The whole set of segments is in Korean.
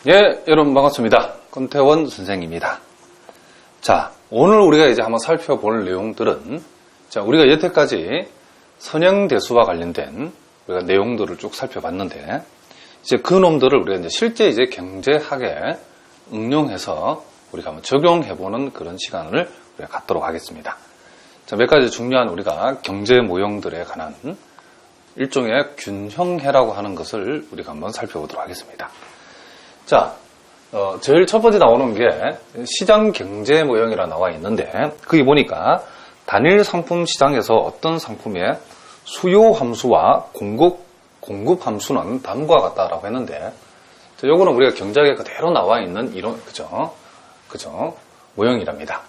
예, 여러분 반갑습니다. 권태원 선생입니다. 자, 오늘 우리가 이제 한번 살펴볼 내용들은, 자, 우리가 여태까지 선형대수와 관련된 우리가 내용들을 쭉 살펴봤는데, 이제 그 놈들을 우리가 이제 실제 이제 경제학에 응용해서 우리가 한번 적용해보는 그런 시간을 우리가 갖도록 하겠습니다. 자, 몇 가지 중요한 우리가 경제 모형들에 관한 일종의 균형해라고 하는 것을 우리가 한번 살펴보도록 하겠습니다. 자, 제일 첫 번째 나오는 게 시장 경제 모형이라 나와 있는데, 거기 보니까 단일 상품 시장에서 어떤 상품의 수요 함수와 공급 함수는 다음과 같다라고 했는데, 자, 요거는 우리가 경제학에 그대로 나와 있는 이론, 그죠? 모형이랍니다.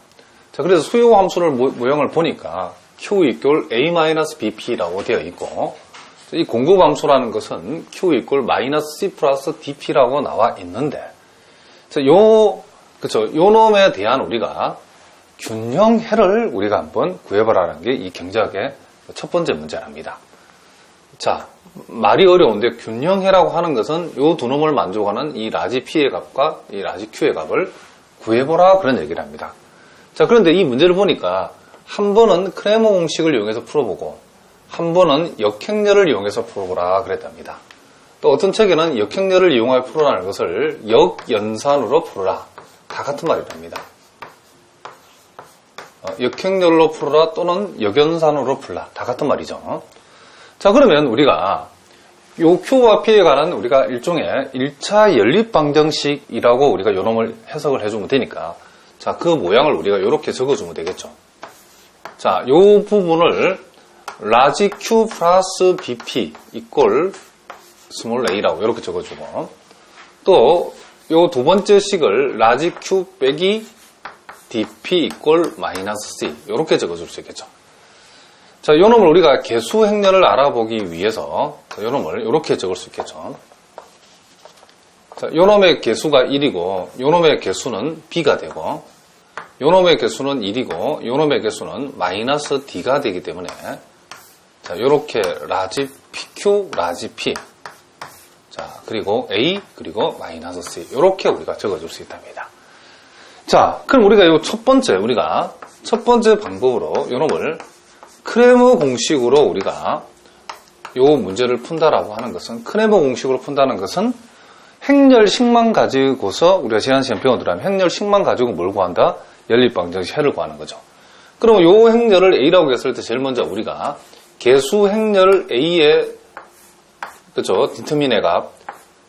자, 그래서 수요 함수를 모형을 보니까 Q equal A-BP라고 되어 있고, 이 공급 함수라는 것은 Q equal -C 플러스 DP라고 나와 있는데, 자, 요 놈에 대한 우리가 균형해를 우리가 한번 구해보라는 게 이 경제학의 첫 번째 문제랍니다. 자, 말이 어려운데 균형해라고 하는 것은 요 두 놈을 만족하는 이 라지 P의 값과 이 라지 Q의 값을 구해보라 그런 얘기를 합니다. 자, 그런데 이 문제를 보니까 한 번은 크레머 공식을 이용해서 풀어보고 한 번은 역행렬을 이용해서 풀어보라 그랬답니다. 또 어떤 책에는 역행렬을 이용하여 풀어라는 것을 역연산으로 풀어라, 다 같은 말이랍니다. 역행렬로 풀어라 또는 역연산으로 풀라, 다 같은 말이죠. 자, 그러면 우리가 요 Q와 P에 관한 우리가 일종의 1차 연립방정식이라고 우리가 요 놈을 해석을 해주면 되니까, 자, 그 모양을 우리가 이렇게 적어주면 되겠죠. 자, 요 부분을 라지 Q 플러스 BP 이꼴 스몰 a라고 이렇게 적어주고, 또 요 두 번째 식을 라지 Q 빼기 dp 이꼴 -c 이렇게 적어줄 수 있겠죠. 자, 요 놈을 우리가 개수 행렬을 알아보기 위해서 요 놈을 이렇게 적을 수 있겠죠. 자, 요 놈의 개수가 1이고 요 놈의 개수는 b가 되고 요 놈의 개수는 1이고 요 놈의 개수는 -d가 되기 때문에, 자, 요렇게 라지 PQ, 라지 P, 자, 그리고 A, 그리고 -C, 요렇게 우리가 적어줄 수 있답니다. 자, 그럼 우리가 첫 번째 방법으로 요 놈을 크레머 공식으로 우리가 요 문제를 푼다라고 하는 것은, 크레머 공식으로 푼다는 것은 행렬식만 가지고서 우리가 지난 시간 배우더라면 행렬식만 가지고 뭘 구한다? 연립방정식 해를 구하는 거죠. 그럼 요 행렬을 A라고 했을 때 제일 먼저 우리가 개수 행렬 A의, 그죠? 디터민의 값,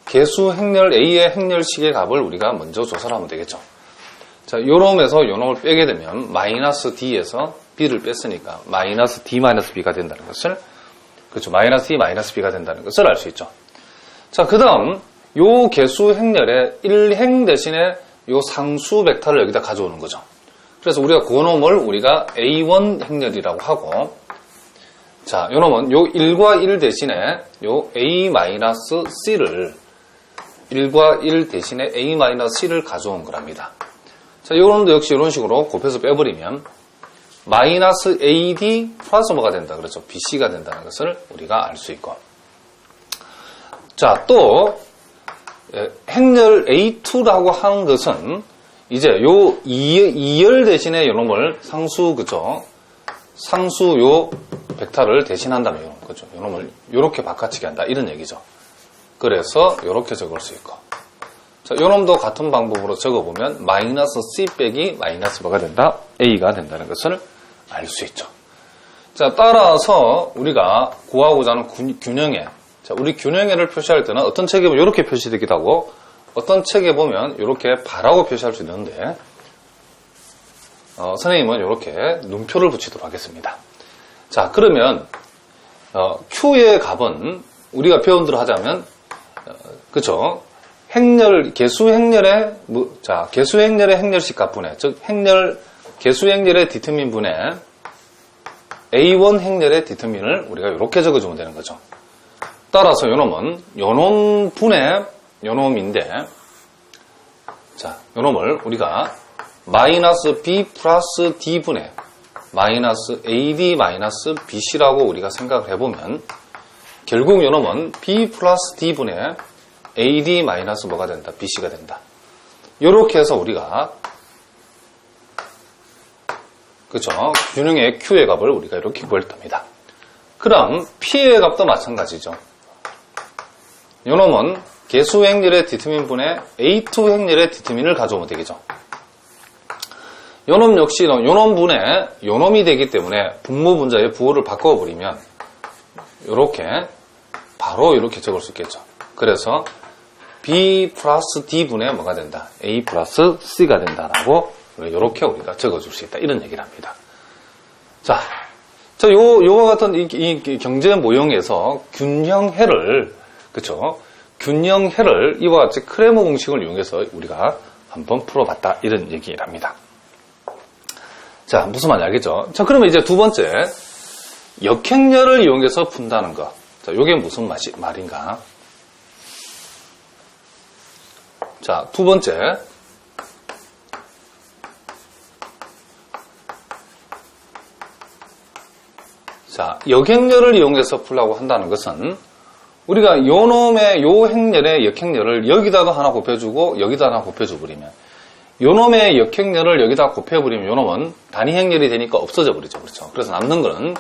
개수 행렬 A의 행렬식의 값을 우리가 먼저 조사를 하면 되겠죠. 자, 요 놈에서 요 놈을 빼게 되면 -D에서 B를 뺐으니까 -D-B가 된다는 것을, 그렇죠. -D-B가 된다는 것을 알 수 있죠. 자, 그 다음, 요 개수 행렬의 1행 대신에 요 상수 벡터를 여기다 가져오는 거죠. 그래서 우리가 그 놈을 우리가 A1 행렬이라고 하고, 자, 요 놈은 요 1과 1 대신에 요 A-C를 1과 1 대신에 A-C를 가져온 거랍니다. 자, 요 놈도 역시 이런 식으로 곱해서 빼버리면 -AD 플러스 뭐가 된다. 그렇죠. BC가 된다는 것을 우리가 알 수 있고. 자, 또 행렬 A2라고 하는 것은 이제 요 2열 대신에 요 놈을 상수, 그죠? 상수 요 벡터를 대신한다면 요 놈, 그죠? 요 놈을 요렇게 바꿔치기 한다, 이런 얘기죠. 그래서 요렇게 적을 수 있고. 자, 요 놈도 같은 방법으로 적어보면 -C 빼기 뭐가 된다? A가 된다는 것을 알 수 있죠. 자, 따라서 우리가 구하고자 하는 균형해. 자, 우리 균형해를 표시할 때는 어떤 책에 보면 이렇게 표시되기도 하고, 어떤 책에 보면 이렇게 바라고 표시할 수 있는데, 선생님은 이렇게 눈표를 붙이도록 하겠습니다. 자, 그러면 Q의 값은 우리가 배운 대로 하자면, 그쵸? 개수 행렬의 행렬식 값분의, 즉 개수 행렬의 디터민 분의 A1 행렬의 디터민을 우리가 이렇게 적어주면 되는 거죠. 따라서 요놈은 요놈 분의 요놈인데, 자, 요놈을 우리가 -B 플러스 D 분의 -AD BC라고 우리가 생각을 해보면, 결국 요놈은 B 플러스 D 분의 AD 마이너스 뭐가 된다? BC가 된다. 요렇게 해서 우리가 그죠? 균형의 Q의 값을 우리가 이렇게 구할 겁니다. 그럼 P의 값도 마찬가지죠. 요놈은 개수 행렬의 디터민분의 A2 행렬의 디터민을 가져오면 되겠죠. 요놈 역시 요놈분의 요놈이 되기 때문에 분모 분자의 부호를 바꿔버리면 요렇게 바로 이렇게 적을 수 있겠죠. 그래서 B 플러스 D분의 뭐가 된다? A 플러스 C가 된다라고 요렇게 우리가 적어줄 수 있다. 이런 얘기를 합니다. 자, 요와 같은 이 경제 모형에서 균형해를, 그쵸? 균형해를 이와 같이 크레머 공식을 이용해서 우리가 한번 풀어봤다. 이런 얘기를 합니다. 자, 무슨 말인지 알겠죠? 자, 그러면 이제 두 번째, 역행렬을 이용해서 푼다는 것. 자, 요게 무슨 말인가? 자, 두 번째. 자, 역행렬을 이용해서 풀라고 한다는 것은 우리가 요놈의 요 행렬의 역행렬을 여기다도 하나 곱해주고 여기다 하나 곱해줘버리면 요놈의 역행렬을 여기다 곱해버리면 요놈은 단위 행렬이 되니까 없어져 버리죠. 그렇죠? 그래서 남는 거는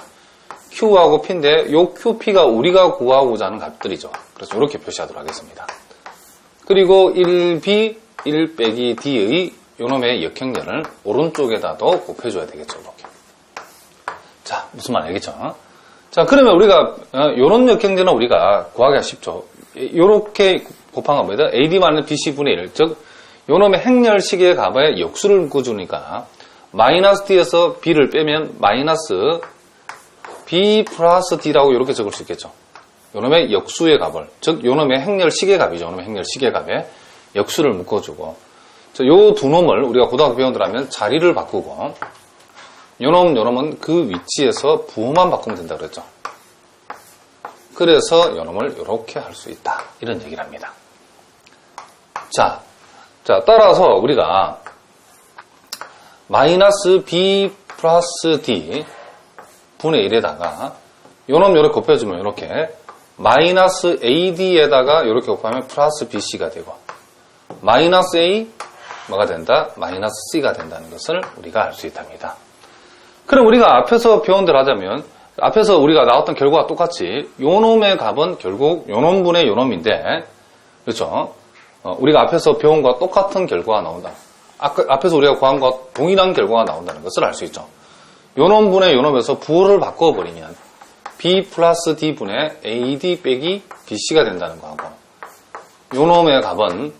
Q하고 P인데 요 QP가 우리가 구하고자 하는 값들이죠. 그래서 이렇게 표시하도록 하겠습니다. 그리고 1B, 1 빼기 D의 요놈의 역행렬을 오른쪽에다도 곱해줘야 되겠죠. 이렇게. 자, 무슨 말 알겠죠? 자, 그러면 우리가 요런 역행렬은 우리가 구하기가 쉽죠. 요렇게 곱한 겁니다. AD-BC분의 1, 즉 요놈의 행렬식의 값에 역수를 묶어주니까 마이너스 D에서 B를 빼면 마이너스 B 플러스 D라고 이렇게 적을 수 있겠죠. 요놈의 역수의 값을, 즉 요놈의 행렬식의 값이죠. 요놈의 행렬식의 값에 역수를 묶어주고, 요 두 놈을 우리가 고등학교 배운들하면 자리를 바꾸고, 요놈은 그 위치에서 부호만 바꾸면 된다 그랬죠. 그래서 요놈을 이렇게 할 수 있다. 이런 얘기를 합니다. 자, 따라서 우리가 마이너스 B 플러스 D 분의 1에다가 요놈 요렇게 곱해주면 이렇게 마이너스 AD에다가 이렇게 곱하면 플러스 BC가 되고 마이너스 A 뭐가 된다? 마이너스 C가 된다는 것을 우리가 알 수 있답니다. 그럼 우리가 앞에서 배운 대로 하자면 앞에서 우리가 나왔던 결과와 똑같이 요놈의 값은 결국 요놈분의 요놈인데 그렇죠? 우리가 앞에서 배운 것과 똑같은 결과가 나온다. 앞에서 우리가 구한 것과 동일한 결과가 나온다는 것을 알 수 있죠. 요놈분의 요놈에서 부호를 바꿔버리면 B 플러스 D분의 AD 빼기 BC가 된다는 거하고 요놈의 값은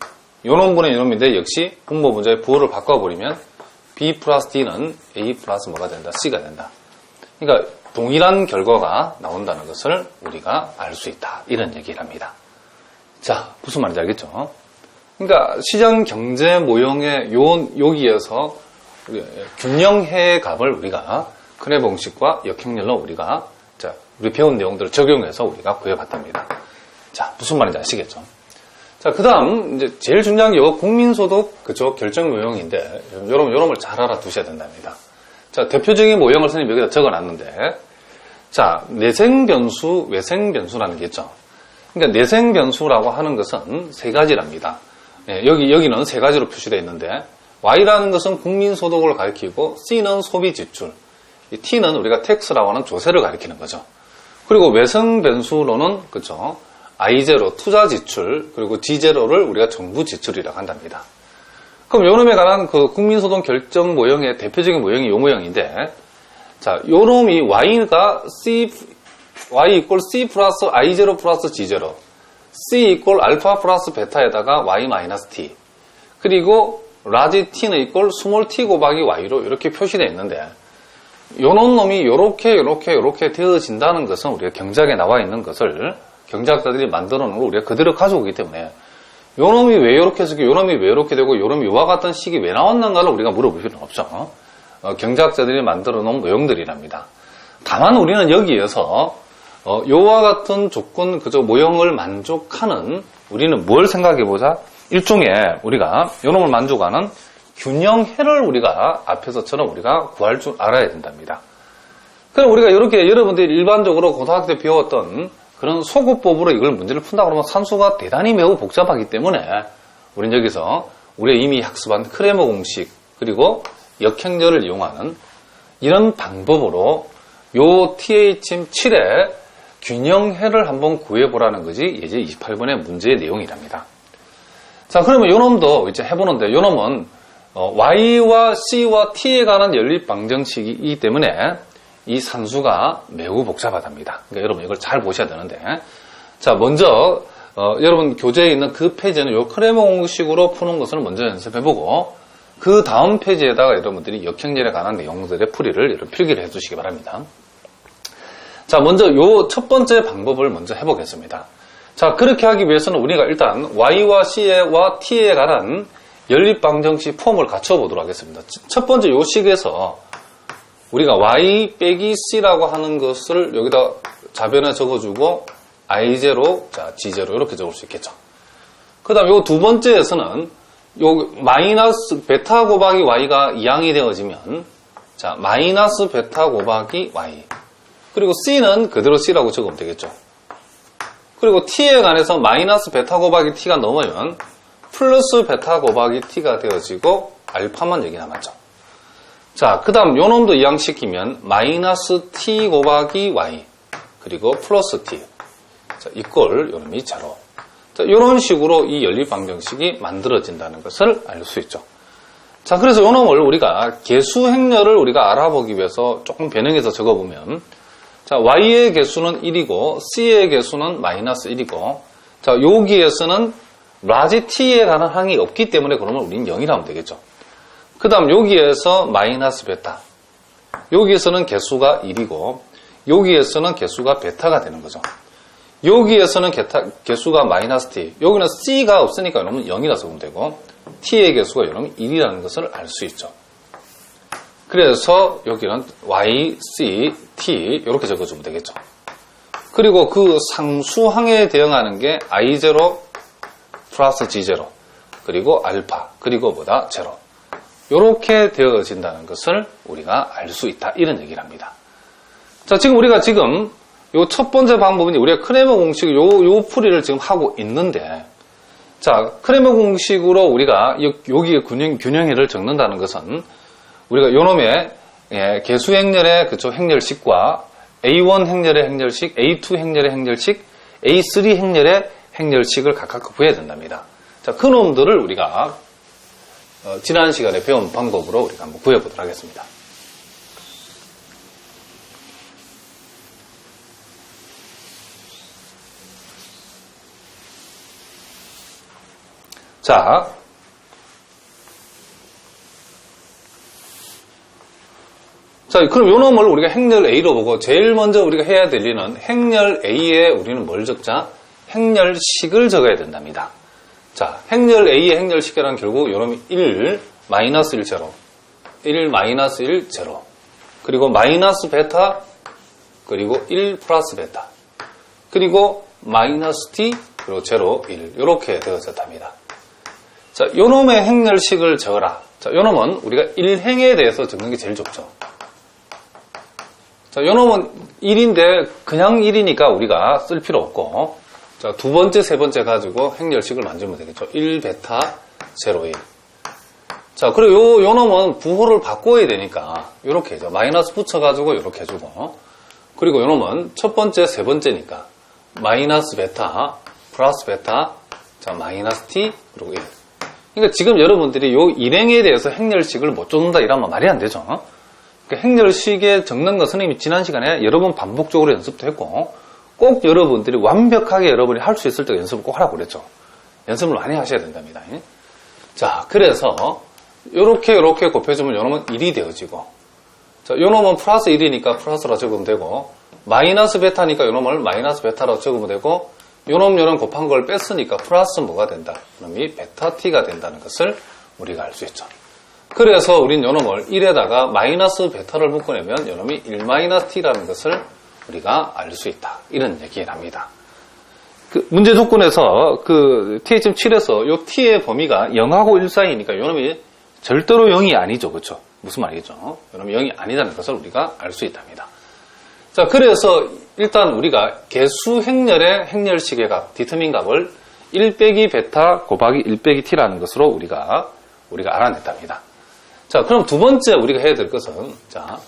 요놈분의 요놈인데 역시 분모 분자의 부호를 바꿔버리면 B 플러스 D는 A 플러스 뭐가 된다? C가 된다. 그러니까 동일한 결과가 나온다는 것을 우리가 알 수 있다. 이런 얘기를 합니다. 자, 무슨 말인지 알겠죠? 그러니까 시장 경제 모형의 여기에서 균형해의 값을 우리가 크레머 공식과 역행렬로 우리가 우리 배운 내용들을 적용해서 우리가 구해봤답니다. 자, 무슨 말인지 아시겠죠? 자, 그 다음, 이제 제일 중요한 게 국민소득, 그죠? 결정 모형인데, 요놈을 잘 알아두셔야 된답니다. 자, 대표적인 모형을 선생님이 여기다 적어 놨는데, 자, 내생변수, 외생변수라는 게 있죠. 그러니까 내생변수라고 하는 것은 세 가지랍니다. 네, 여기는 세 가지로 표시되어 있는데, Y라는 것은 국민소득을 가리키고, C는 소비지출, T는 우리가 텍스라고 하는 조세를 가리키는 거죠. 그리고 외생변수로는, 그죠? I0, 투자 지출, 그리고 G0를 우리가 정부 지출이라고 한답니다. 그럼 요놈에 관한 그 국민소득 결정 모형의 대표적인 모형이 요 모형인데, 자, 요놈이 Y가 Y 이꼴 C 플러스 I0 플러스 G0, C 이꼴 알파 플러스 베타에다가 Y 마이너스 T, 그리고 라지 T는 이꼴 스몰 T 곱하기 Y로 이렇게 표시되어 있는데, 요놈 놈이 요렇게 되어진다는 것은 우리가 경작에 나와 있는 것을 경제학자들이 만들어 놓은 걸 우리가 그대로 가져오기 때문에 요놈이 왜 이렇게 되고 요놈이 왜 이렇게 되고 요놈이 이와 같은 식이 왜 나왔는가를 우리가 물어볼 필요는 없죠. 경제학자들이 만들어 놓은 모형들이랍니다. 다만 우리는 여기에서 요와 같은 조건 그저 모형을 만족하는 우리는 뭘 생각해보자? 일종의 우리가 요놈을 만족하는 균형해를 우리가 앞에서처럼 우리가 구할 줄 알아야 된답니다. 그럼 우리가 이렇게 여러분들이 일반적으로 고등학교 때 배웠던 그런 소구법으로 이걸 문제를 푼다 그러면 산수가 대단히 매우 복잡하기 때문에 우리는 여기서 우리가 이미 학습한 크레머 공식 그리고 역행렬을 이용하는 이런 방법으로 요 THM7의 균형해를 한번 구해보라는 것이 예제 28번의 문제의 내용이랍니다. 자, 그러면 요 놈도 이제 해보는데 요 놈은 Y와 C와 T에 관한 연립 방정식이기 때문에 이 산수가 매우 복잡하답니다. 그러니까 여러분 이걸 잘 보셔야 되는데 자, 먼저 여러분 교재에 있는 그 페이지는 요 크레머 공식으로 푸는 것을 먼저 연습해보고 그 다음 페이지에다가 여러분들이 역행렬에 관한 내용들의 풀이를 여러분 필기를 해주시기 바랍니다. 자, 먼저 요 첫 번째 방법을 먼저 해보겠습니다. 자, 그렇게 하기 위해서는 우리가 일단 Y와 C와 T에 관한 연립방정식 폼을 갖춰보도록 하겠습니다. 첫 번째 요 식에서 우리가 Y 빼기 C라고 하는 것을 여기다 좌변에 적어주고 I0, 자, G0 이렇게 적을 수 있겠죠. 그 다음 요 두 번째에서는 요 마이너스 베타 곱하기 Y가 2항이 되어지면 자, 마이너스 베타 곱하기 Y 그리고 C는 그대로 C라고 적으면 되겠죠. 그리고 T에 관해서 마이너스 베타 곱하기 T가 넘으면 플러스 베타 곱하기 T가 되어지고 알파만 여기 남았죠. 자, 그 다음 요 놈도 이항시키면 마이너스 T 곱하기 Y 그리고 플러스 T 자, 이꼴 요 놈이 제로. 자, 이런 식으로 이 연립방정식이 만들어진다는 것을 알 수 있죠. 자, 그래서 요 놈을 우리가 개수행렬을 우리가 알아보기 위해서 조금 변형해서 적어보면 자, Y의 개수는 1이고 C의 개수는 마이너스 1이고 자, 여기에서는 라지 T에 관한 항이 없기 때문에 그러면 우리는 0이라 하면 되겠죠. 그 다음 여기에서 마이너스 베타 여기에서는 개수가 1이고 여기에서는 개수가 베타가 되는 거죠. 여기에서는 개수가 마이너스 T 여기는 C가 없으니까 그러면 0이라 적으면 되고 T의 개수가 그러면 1이라는 것을 알 수 있죠. 그래서 여기는 Y, C, T 이렇게 적어주면 되겠죠. 그리고 그 상수항에 대응하는 게 I0 플러스 G0 그리고 알파 그리고 뭐다? 제로 이렇게 되어진다는 것을 우리가 알 수 있다 이런 얘기를 합니다. 자, 지금 우리가 지금 요 첫 번째 방법은 우리가 크레머 공식 요 풀이를 지금 하고 있는데 자, 크레머 공식으로 우리가 여기에 균형해를 적는다는 것은 우리가 요놈의 개수행렬의 그쪽 행렬식과 A1 행렬의 행렬식, A2 행렬의 행렬식, A3 행렬의 행렬식을 각각 구해야 된답니다. 자, 그 놈들을 우리가 지난 시간에 배운 방법으로 우리가 한번 구해보도록 하겠습니다. 자, 그럼 요 놈을 우리가 행렬 A로 보고 제일 먼저 우리가 해야 될 일은 행렬 A에 우리는 뭘 적자? 행렬식을 적어야 된답니다. 자, 행렬 A의 행렬식이란 결국 요 놈이 1, 마이너스 1, 제로 1, 마이너스 1, 제로 그리고 마이너스 베타 그리고 1 플러스 베타 그리고 마이너스 T 그리고 제로 1 이렇게 되어졌답니다. 자, 요 놈의 행렬식을 적어라. 자, 요 놈은 우리가 1행에 대해서 적는 게 제일 좋죠. 자, 요 놈은 1인데 그냥 1이니까 우리가 쓸 필요 없고 자, 두 번째, 세 번째 가지고 행렬식을 만들면 되겠죠. 1 베타 0, 1 자, 그리고 요 놈은 부호를 바꿔야 되니까 요렇게 해줘. 마이너스 붙여가지고 요렇게 해주고 그리고 요 놈은 첫 번째, 세 번째니까 마이너스 베타 플러스 베타 자, 마이너스 T 그리고 1 그러니까 지금 여러분들이 요 일행에 대해서 행렬식을 못 적는다 이러면 말이 안 되죠. 그러니까 행렬식에 적는 것은 이미 지난 시간에 여러 번 반복적으로 연습도 했고 꼭 여러분들이 완벽하게 여러분이 할 수 있을 때 연습을 꼭 하라고 그랬죠. 연습을 많이 하셔야 된답니다. 자, 그래서 요렇게 곱해주면 요 놈은 1이 되어지고 자, 요 놈은 플러스 1이니까 플러스로 적으면 되고 마이너스 베타니까 요 놈을 마이너스 베타로 적으면 되고 요놈 곱한 걸 뺐으니까 플러스 뭐가 된다? 그놈이 베타 T가 된다는 것을 우리가 알 수 있죠. 그래서 우린 요놈을 1에다가 마이너스 베타를 묶어내면 요놈이 1 마이너스 T라는 것을 우리가 알 수 있다. 이런 얘기를 합니다. 그 문제 조건에서 그 THM7에서 요 T의 범위가 0하고 1 사이니까 요놈이 절대로 0이 아니죠. 그렇죠? 무슨 말이죠? 요놈이 0이 아니다는 것을 우리가 알 수 있답니다. 자, 그래서 일단 우리가 개수 행렬의 행렬식의 값, 디터민 값을 1 빼기 베타 곱하기 1 빼기 t라는 것으로 우리가 알아냈답니다. 자, 그럼 두 번째 우리가 해야 될 것은, 자,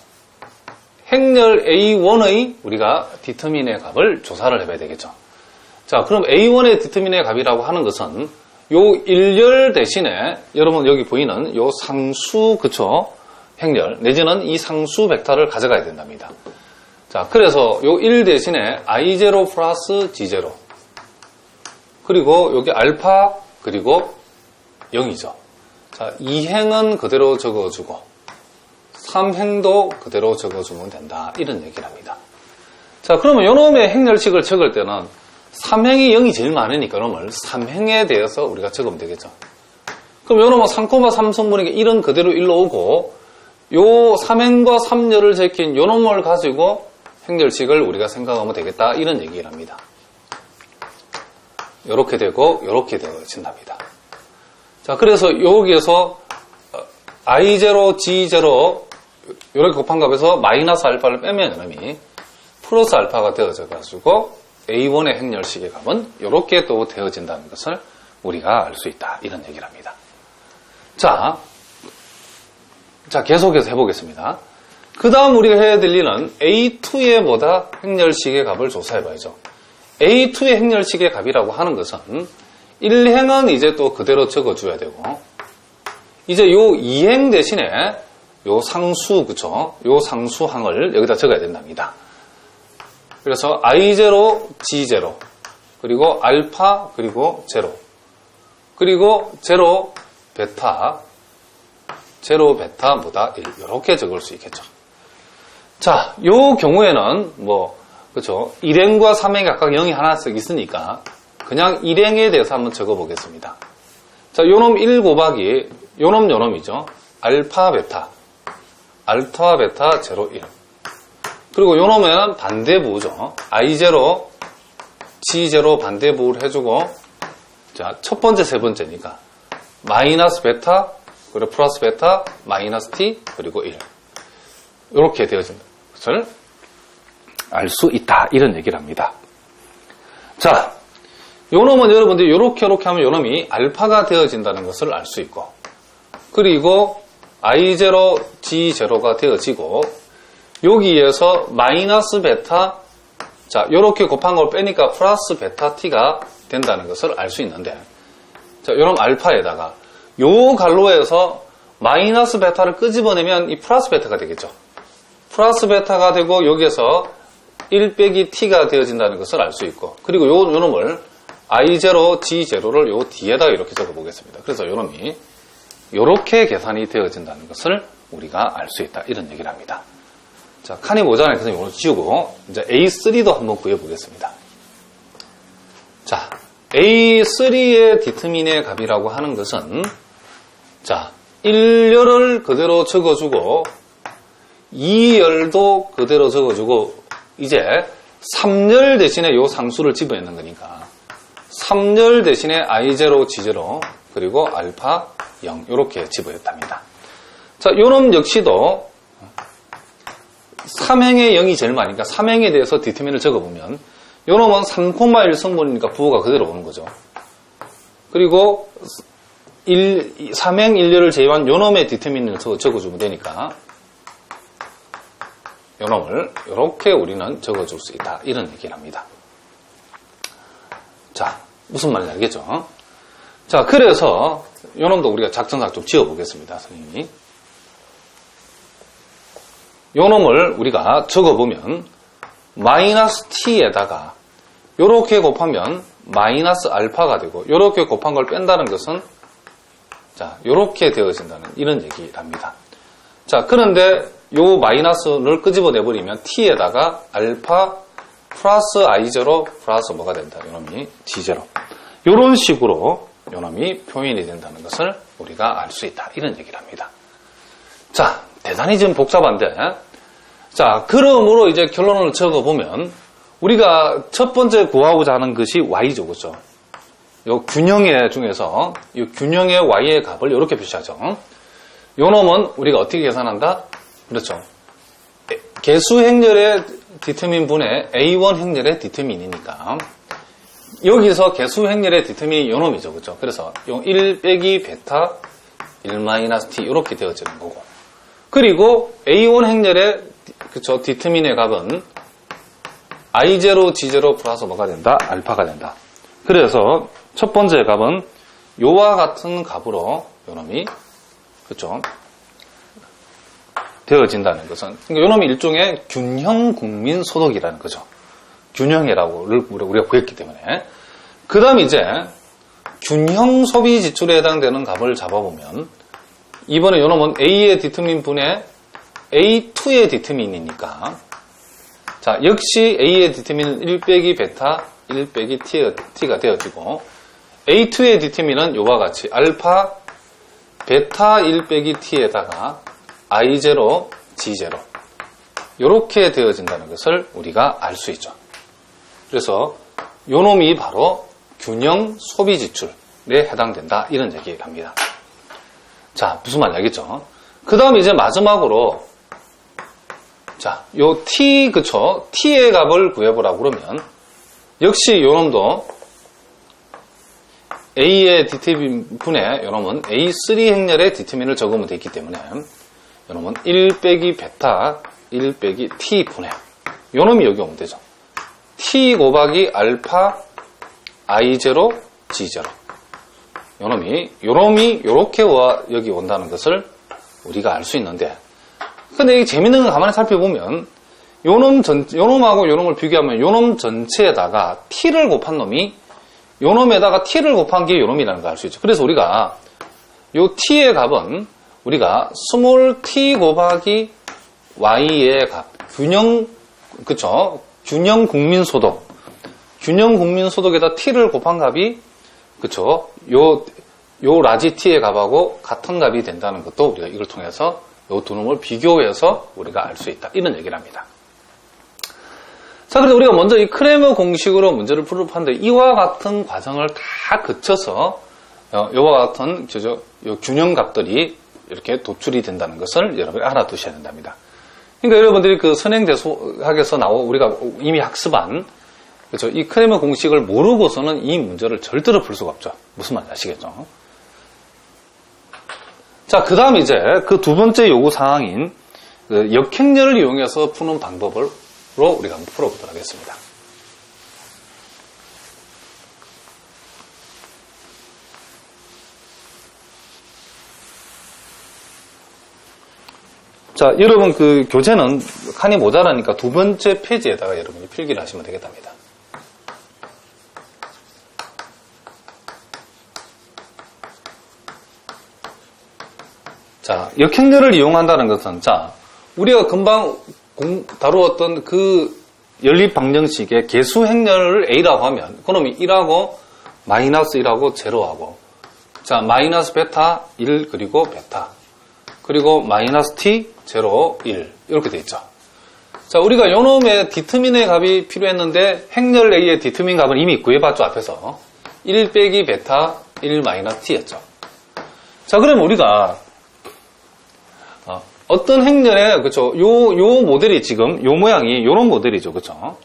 행렬 A1의 우리가 디터민의 값을 조사를 해봐야 되겠죠. 자, 그럼 A1의 디터민의 값이라고 하는 것은 요 일렬 대신에 여러분 여기 보이는 요 상수, 그쵸? 행렬, 내지는 이 상수 벡터를 가져가야 된답니다. 자, 그래서 요 1 대신에 I0 플러스 G0. 그리고 여기 알파, 그리고 0이죠. 자, 2행은 그대로 적어주고, 3행도 그대로 적어주면 된다. 이런 얘기를 합니다. 자, 그러면 요놈의 행렬식을 적을 때는 3행이 0이 제일 많으니까 요놈을 3행에 대해서 우리가 적으면 되겠죠. 그럼 요놈은 3,3성분이니까 1은 그대로 1로 오고, 요 3행과 3열을 제낀 요놈을 가지고 행렬식을 우리가 생각하면 되겠다. 이런 얘기를 합니다. 요렇게 되고, 요렇게 되어진답니다. 자, 그래서 여기에서 I0, G0, 요렇게 곱한 값에서 마이너스 알파를 빼면 이놈이 플러스 알파가 되어져가지고 A1의 행렬식의 값은 요렇게 또 되어진다는 것을 우리가 알 수 있다. 이런 얘기를 합니다. 자, 계속해서 해보겠습니다. 그 다음 우리가 해야 될 일은 A2의 뭐다? 행렬식의 값을 조사해봐야죠. A2의 행렬식의 값이라고 하는 것은 1행은 이제 또 그대로 적어줘야 되고, 이제 요 2행 대신에 요 상수, 그쵸? 요 상수항을 여기다 적어야 된답니다. 그래서 I0, G0, 그리고 알파, 그리고 제로, 그리고 제로, 베타, 뭐다? 1. 이렇게 적을 수 있겠죠. 자, 요 경우에는 그쵸? 1행과 3행이 각각 0이 하나씩 있으니까 그냥 1행에 대해서 한번 적어보겠습니다. 자, 요놈 1 곱하기 요놈이죠. 알파, 베타, 제로, 1. 그리고 요놈은 반대부호죠. I0, G0 반대부호를 해주고, 자, 첫 번째, 세 번째니까 마이너스 베타, 그리고 플러스 베타, 마이너스 t, 그리고 1. 이렇게 되어진 것을 알 수 있다. 이런 얘기를 합니다. 자, 요놈은 여러분들이 요렇게 하면 요놈이 알파가 되어진다는 것을 알 수 있고, 그리고 I0, G0가 되어지고, 여기에서 마이너스 베타, 자, 요렇게 곱한 걸 빼니까 플러스 베타 t가 된다는 것을 알 수 있는데, 자, 요놈 알파에다가 요 갈로에서 마이너스 베타를 끄집어내면 이 플러스 베타가 되겠죠. 플러스 베타가 되고 여기에서 1 빼기 t가 되어진다는 것을 알 수 있고, 그리고 요 놈을 I0, G0를 요 뒤에다 이렇게 적어보겠습니다. 그래서 요 놈이 요렇게 계산이 되어진다는 것을 우리가 알 수 있다. 이런 얘기를 합니다. 자, 칸이 모자라니까 선생님 오늘 지우고 이제 A3도 한번 구해보겠습니다. 자, A3의 디터민의 값이라고 하는 것은, 자, 1열을 그대로 적어주고 2열도 그대로 적어주고, 이제 3열 대신에 요 상수를 집어넣는 거니까 3열 대신에 I0, G0, 그리고 알파 0 이렇게 집어넣답니다. 자, 요놈 역시도 3행의 0이 제일 많으니까 3행에 대해서 디터민을 적어보면 요놈은 3,1 성분이니까 부호가 그대로 오는 거죠. 그리고 3행 1열을 제외한 요놈의 디터민을 적어주면 되니까 요놈을 이렇게 우리는 적어줄 수 있다. 이런 얘기를 합니다. 자, 무슨 말인지 알겠죠? 자, 그래서 요놈도 우리가 작전상 좀 지어보겠습니다. 선생님이. 요놈을 우리가 적어보면 마이너스 t에다가 요렇게 곱하면 마이너스 알파가 되고, 요렇게 곱한 걸 뺀다는 것은, 자, 요렇게 되어진다는 이런 얘기를 합니다. 자, 그런데 요 마이너스를 끄집어내버리면 t에다가 알파 플러스 I0 플러스 뭐가 된다. 요놈이 G0. 요런 식으로 요놈이 표현이 된다는 것을 우리가 알 수 있다. 이런 얘기를 합니다. 자, 대단히 좀 복잡한데, 자, 그러므로 이제 결론을 적어보면 우리가 첫 번째 구하고자 하는 것이 y죠. 그죠? 요 균형의 중에서 이 균형의 y의 값을 이렇게 표시하죠. 요 놈은 우리가 어떻게 계산한다? 그렇죠. 개수 행렬의 디터민 분의 A1 행렬의 디터민이니까 여기서 개수 행렬의 디터민이 요놈이죠. 그죠? 그래서 요 1 빼기 베타 1 마이너스 t 이렇게 되어지는 거고. 그리고 A1 행렬의 그쵸 디터민의 값은 I0, G0 플러스 뭐가 된다? 알파가 된다. 그래서 첫 번째 값은 요와 같은 값으로 요놈이 그쵸 되어진다는 것은 그러니까 요놈이 일종의 균형 국민 소득이라는 거죠. 균형이라고 우리가 구했기 때문에. 그 다음 이제 균형 소비 지출에 해당되는 값을 잡아보면 이번에 요놈은 A의 디터민 분의 A2의 디터민이니까 자 역시 A의 디터민은 1 빼기 베타 1 빼기 T가 되어지고 A2의 디터민은 요와 같이 알파 베타 1 빼기 T에다가 I0, G0 이렇게 되어진다는 것을 우리가 알 수 있죠. 그래서 요놈이 바로 균형 소비 지출에 해당된다 이런 얘기를 합니다. 자 무슨 말인지 알겠죠? 그 다음 이제 마지막으로 자 요 T 그쵸 T의 값을 구해보라고 그러면 역시 요놈도 A의 디터민 분의 요놈은 A3 행렬의 디터민을 적으면 되기 때문에 요놈은 1 빼기 베타 1 빼기 T 분의 요놈이 여기 오면 되죠. T 곱하기 알파 I0 G0 요놈이 요렇게 여기 온다는 것을 우리가 알 수 있는데 근데 이 재밌는 건 가만히 살펴보면 요놈하고 요놈을 비교하면 요놈 전체에다가 T를 곱한 놈이 요놈에다가 T를 곱한 게 요놈이라는 걸 알 수 있죠. 그래서 우리가 요 T의 값은 우리가 스몰 t 곱하기 y의 값 균형 그쵸 균형 국민소득 균형 국민소득에다 t를 곱한 값이 그쵸 요 라지 t의 값하고 같은 값이 된다는 것도 우리가 이걸 통해서 요 두 놈을 비교해서 우리가 알 수 있다 이런 얘기를 합니다. 자 그래서 우리가 먼저 이 크레머 공식으로 문제를 풀을 하는데 이와 같은 과정을 다 거쳐서 요와 같은 요 균형 값들이 이렇게 도출이 된다는 것을 여러분이 알아두셔야 된답니다. 그러니까 여러분들이 그 선행대수학에서 우리가 이미 학습한 그렇죠? 이 크레머 공식을 모르고서는 이 문제를 절대로 풀 수가 없죠. 무슨 말인지 아시겠죠? 자, 그 다음 이제 그 두 번째 요구 사항인 그 역행렬을 이용해서 푸는 방법으로 우리가 한번 풀어보도록 하겠습니다. 자, 여러분 그 교재는 칸이 모자라니까 두 번째 페이지에다가 여러분이 필기를 하시면 되겠답니다. 자, 역행렬을 이용한다는 것은 자, 우리가 금방 다루었던 그 연립 방정식의 개수 행렬을 A라고 하면 그놈이 1하고 마이너스 1하고 제로하고 자, 마이너스 베타 1 그리고 베타 그리고 마이너스 t, 0, 1 이렇게 돼 있죠. 자, 우리가 요놈의 디터민의 값이 필요했는데 행렬 A의 디터민 값은 이미 구해봤죠. 앞에서 1 빼기 베타 1 마이너스 t였죠. 자, 그럼 우리가 어떤 행렬에 그쵸 요 모델이 지금 요 모양이 요런 모델이죠. 그쵸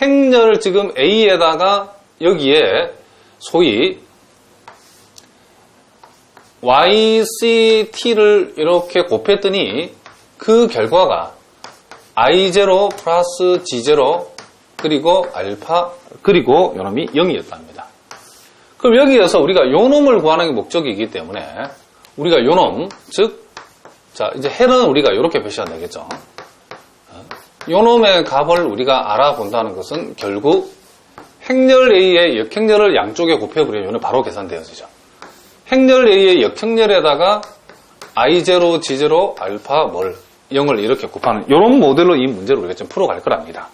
행렬을 지금 A에다가 여기에 소위 YCT를 이렇게 곱했더니 그 결과가 I0 플러스 G0 그리고 알파 그리고 요놈이 0이었답니다. 그럼 여기에서 우리가 요놈을 구하는 게 목적이기 때문에 우리가 요놈 즉 자 이제 헬은 우리가 이렇게 표시하면 되겠죠. 요놈의 값을 우리가 알아본다는 것은 결국 행렬 A의 역행렬을 양쪽에 곱해버리면 요놈이 바로 계산되어지죠. 행렬 A의 역행렬에다가 I0, G0, 알파, 뭘 0을 이렇게 곱하는 이런 모델로 이 문제를 우리가 좀 풀어갈 거랍니다.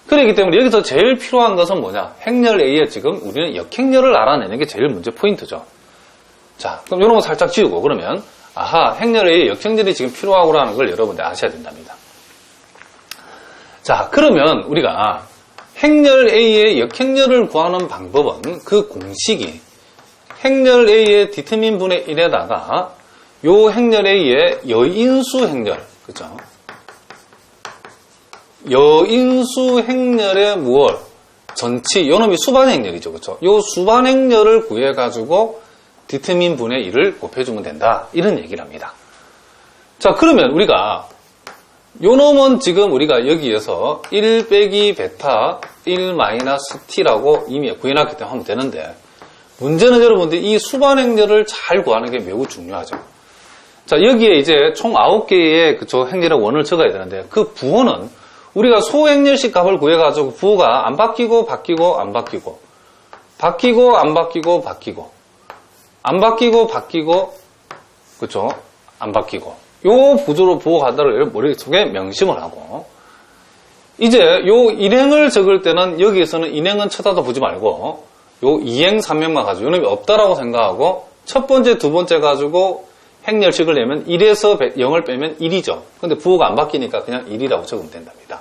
그렇기 때문에 여기서 제일 필요한 것은 뭐냐? 행렬 A에 지금 우리는 역행렬을 알아내는 게 제일 문제 포인트죠. 자, 그럼 이런 거 살짝 지우고 그러면 아하, 행렬 A의 역행렬이 지금 필요하구라는 걸 여러분들 아셔야 된답니다. 자, 그러면 우리가 행렬 A의 역행렬을 구하는 방법은 그 공식이 행렬 A의 디터민 분의 1에다가 요 행렬 A의 여인수 행렬, 그죠? 여인수 행렬의 무얼? 전치, 요놈이 수반행렬이죠. 그렇죠? 요 수반행렬을 구해가지고 디트민 분의 1을 곱해주면 된다. 이런 얘기를 합니다. 자, 그러면 우리가 요놈은 지금 우리가 여기에서 1 빼기 베타 1 마이너스 t라고 이미 구해놨기 때문에 하면 되는데, 문제는 여러분들 이 수반행렬을 잘 구하는 게 매우 중요하죠. 자, 여기에 이제 총 9개의 그쵸 행렬의 원을 적어야 되는데, 그 부호는 우리가 소행렬식 값을 구해가지고 부호가 안 바뀌고 바뀌고 안 바뀌고 바뀌고 안 바뀌고 바뀌고 안 바뀌고 바뀌고 그쵸 안 바뀌고 요 구조로 부호 간다를 머릿속에 명심을 하고, 이제 요 일행을 적을 때는 여기에서는 인행은 쳐다도 보지 말고 요 2행 3행만 가지고 요놈이 없다라고 생각하고, 첫 번째 두 번째 가지고 행렬식을 내면 1에서 0을 빼면 1이죠. 근데 부호가 안 바뀌니까 그냥 1이라고 적으면 된답니다.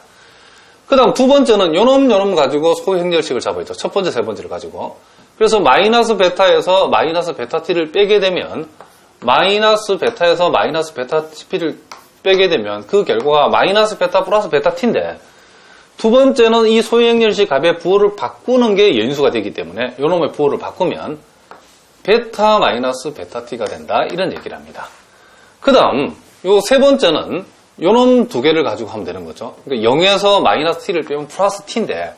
그 다음 두 번째는 요놈 가지고 소행렬식을 잡아있죠. 첫 번째 세 번째를 가지고. 그래서 마이너스 베타에서 마이너스 베타 t를 빼게 되면, 마이너스 베타에서 마이너스 베타 t를 빼게 되면 그 결과가 마이너스 베타 플러스 베타 t인데, 두 번째는 이 소행렬식 값의 부호를 바꾸는 게 여인수가 되기 때문에 요놈의 부호를 바꾸면 베타 마이너스 베타 t가 된다. 이런 얘기를 합니다. 그 다음 요 세 번째는 요놈 두 개를 가지고 하면 되는 거죠. 그러니까 0에서 마이너스 t를 빼면 플러스 t인데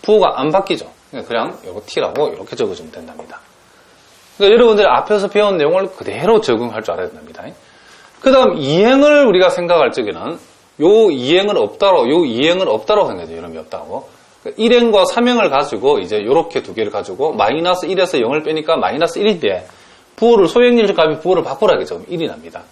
부호가 안 바뀌죠. 그냥 요거 t라고 이렇게 적어주면 된답니다. 그러니까 여러분들이 앞에서 배운 내용을 그대로 적응할 줄 알아야 됩니다. 그 다음 2행을 우리가 생각할 적에는 요 2행을 없다라고 생각해요. 요놈이 없다고. 1행과 3행을 가지고 이제 요렇게 두 개를 가지고 마이너스 1에서 0을 빼니까 마이너스 1인데 부호를 소행렬식 값이 부호를 바꾸라겠죠. 1이 납니다.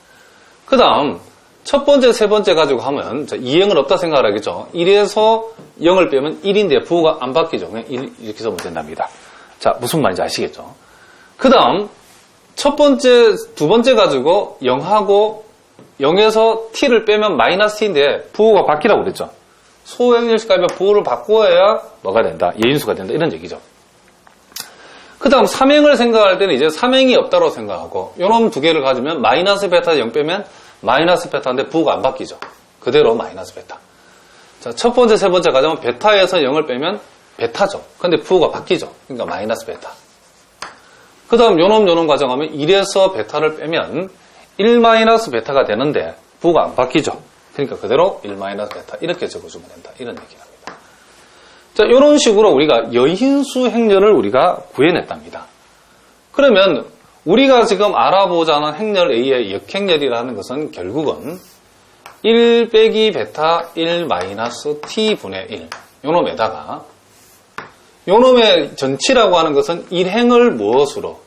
그 다음 첫 번째, 세 번째 가지고 하면 2행을 없다 생각을 하겠죠. 1에서 0을 빼면 1인데 부호가 안 바뀌죠. 그냥 1 이렇게 써면 된답니다. 자, 무슨 말인지 아시겠죠? 그 다음 첫 번째, 두 번째 가지고 0하고 0에서 t를 빼면 마이너스 t인데 부호가 바뀌라고 그랬죠. 소행렬식 값의 부호를 바꾸어야 뭐가 된다? 예인수가 된다. 이런 얘기죠. 그 다음 3행을 생각할 때는 이제 3행이 없다고 생각하고 요놈 두 개를 가지면 마이너스 베타 0 빼면 마이너스 베타인데 부호가 안 바뀌죠. 그대로 마이너스 베타. 자, 첫 번째, 세 번째 가자면 베타에서 0을 빼면 베타죠. 근데 부호가 바뀌죠. 그러니까 마이너스 베타. 그 다음 요놈 가져가면 1에서 베타를 빼면 1 마이너스 베타가 되는데 부호가 안 바뀌죠. 그러니까 그대로 1 마이너스 베타 이렇게 적어주면 된다. 이런 얘기를 합니다. 자, 이런 식으로 우리가 여인수 행렬을 우리가 구해냈답니다. 그러면 우리가 지금 알아보자 하는 행렬 A의 역행렬이라는 것은 결국은 1 빼기 베타 1 마이너스 t분의 1 요놈에다가 요놈의 전치라고 하는 것은 1행을 무엇으로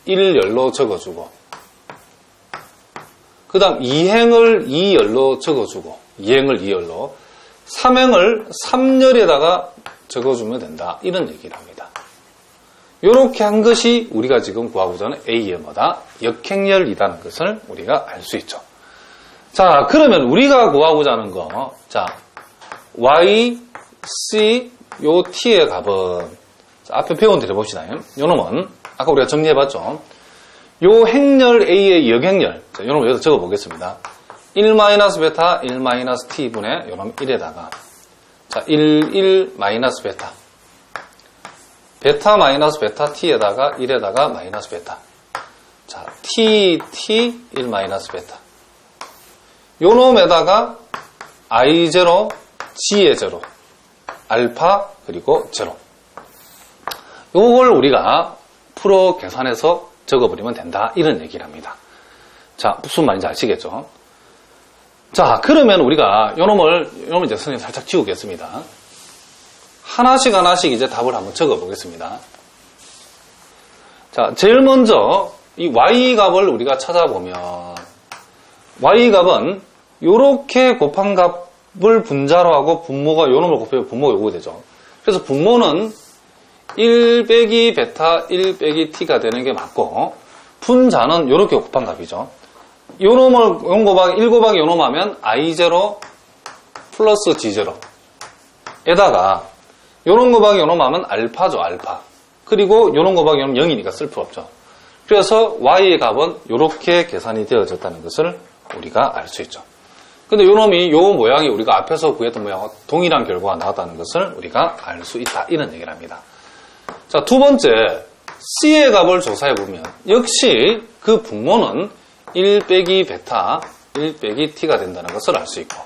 1열로 적어주고 그 다음 2행을 2열로 적어주고 2행을 2열로 3행을 3열에다가 적어주면 된다. 이런 얘기를 합니다. 이렇게 한 것이 우리가 지금 구하고자 하는 A의 뭐다? 역행렬이라는 것을 우리가 알 수 있죠. 자, 그러면 우리가 구하고자 하는 거, 자, Y, C, 요 T의 값은, 자, 앞에 배운 대로 봅시다. 요 놈은, 아까 우리가 정리해봤죠. 요 행렬 A의 역행렬, 자, 요 놈을 여기서 적어보겠습니다. 1-베타, 1-t분의 요 놈 1에다가, 자, 1 마이너스 베타. 베타 마이너스 베타 t에다가 1에다가 마이너스 베타. 자, t 1 마이너스 베타. 요 놈에다가 i0, g의 0, 알파 그리고 0. 요걸 우리가 풀어 계산해서 적어버리면 된다. 이런 얘기를 합니다. 자, 무슨 말인지 아시겠죠? 자, 그러면 우리가 요 놈을 이제 선생님 살짝 지우겠습니다. 하나씩 이제 답을 한번 적어 보겠습니다. 자, 제일 먼저 이 y 값을 우리가 찾아보면 y 값은 요렇게 곱한 값을 분자로 하고 분모가 요 놈을 곱하면 분모가 요거 되죠. 그래서 분모는 1 빼기 베타 1 빼기 t가 되는 게 맞고 분자는 요렇게 곱한 값이죠. 요 놈을 1 곱하기 요 놈 하면 i0 플러스 g0 에다가 요런 곱하기 요놈 하면 알파죠, 알파. 그리고 요런 곱하기 요놈 0이니까 쓸 필요 없죠. 그래서 y의 값은 이렇게 계산이 되어졌다는 것을 우리가 알 수 있죠. 근데 요놈이 요 모양이 우리가 앞에서 구했던 모양과 동일한 결과가 나왔다는 것을 우리가 알 수 있다. 이런 얘기를 합니다. 자, 두 번째, C의 값을 조사해보면 역시 그 분모는 1 빼기 베타, 1 빼기 T가 된다는 것을 알 수 있고,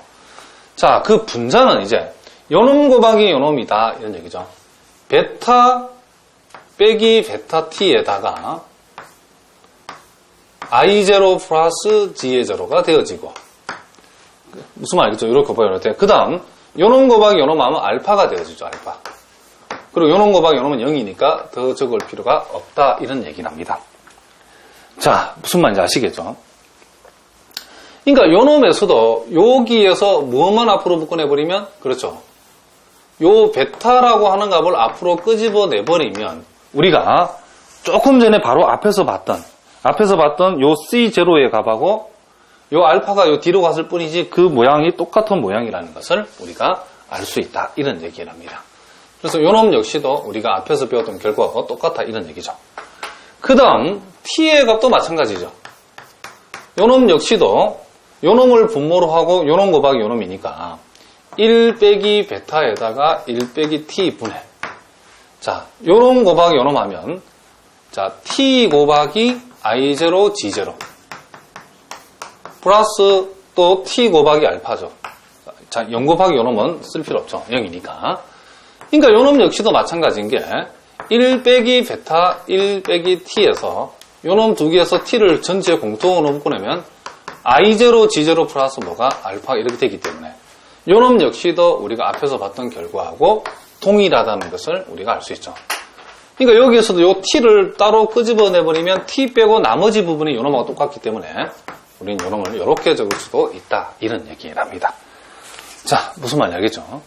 자, 그 분자는 이제 요놈 곱하기 요놈이다 이런 얘기죠. 베타 빼기 베타 T에다가 I0 플러스 G의0가 되어지고, 무슨 말이겠죠? 이렇게 봐요. 그 다음 요놈 곱하기 요놈 하면 알파가 되어지죠. 알파. 그리고 요놈 곱하기 요놈은 0이니까 더 적을 필요가 없다 이런 얘기랍니다. 자, 무슨 말인지 아시겠죠? 그러니까 요놈에서도 여기에서 무엇만 앞으로 묶어내버리면, 그렇죠, 요 베타라고 하는 값을 앞으로 끄집어내버리면 우리가 조금 전에 바로 앞에서 봤던 요 C0의 값하고 요 알파가 요 뒤로 갔을 뿐이지 그 모양이 똑같은 모양이라는 것을 우리가 알 수 있다 이런 얘기랍니다. 그래서 요놈 역시도 우리가 앞에서 배웠던 결과와 똑같다 이런 얘기죠. 그 다음 T의 값도 마찬가지죠. 요놈 역시도 요놈을 분모로 하고 요놈 곱하기 요놈이니까 1 빼기 베타에다가 1 빼기 T 분해. 자, 요놈 곱하기 요놈 하면, 자, T 곱하기 I0 G0 플러스 또 T 곱하기 알파죠. 자, 0 곱하기 요놈은 쓸 필요 없죠. 0이니까. 그러니까 요놈 역시도 마찬가지인 게 1 빼기 베타 1 빼기 T에서 요놈 두 개에서 T를 전체 공통으로 묶어내면 I0 G0 플러스 뭐가 알파 이렇게 되기 때문에 요놈 역시도 우리가 앞에서 봤던 결과하고 동일하다는 것을 우리가 알 수 있죠. 그러니까 여기에서도 요 T를 따로 끄집어내버리면 T 빼고 나머지 부분이 요놈하고 똑같기 때문에 우리는 요놈을 이렇게 적을 수도 있다 이런 얘기랍니다. 자, 무슨 말인지 알겠죠?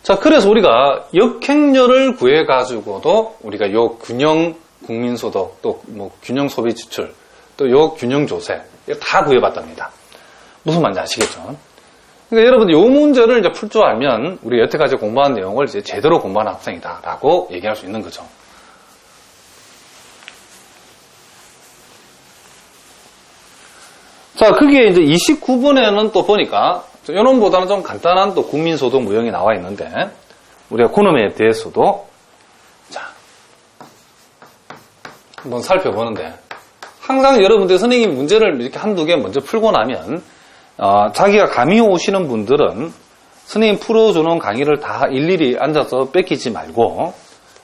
자, 그래서 우리가 역행렬을 구해가지고도 우리가 요 균형 국민소득, 또 뭐 균형 소비 지출, 또 요 균형 조세 다 구해봤답니다. 무슨 말인지 아시겠죠? 그러니까 여러분들 요 문제를 이제 풀 줄 알면 우리 여태까지 공부한 내용을 이제 제대로 공부한 학생이다라고 얘기할 수 있는 거죠. 자, 그게 이제 29번에는 또 보니까 요놈보다는 좀 간단한 또 국민소득 무형이 나와 있는데 우리가 그놈에 대해서도 자 한번 살펴보는데, 항상 여러분들 선생님 문제를 이렇게 한두 개 먼저 풀고 나면 자기가 감이 오시는 분들은 선생님 풀어주는 강의를 다 일일이 앉아서 뺏기지 말고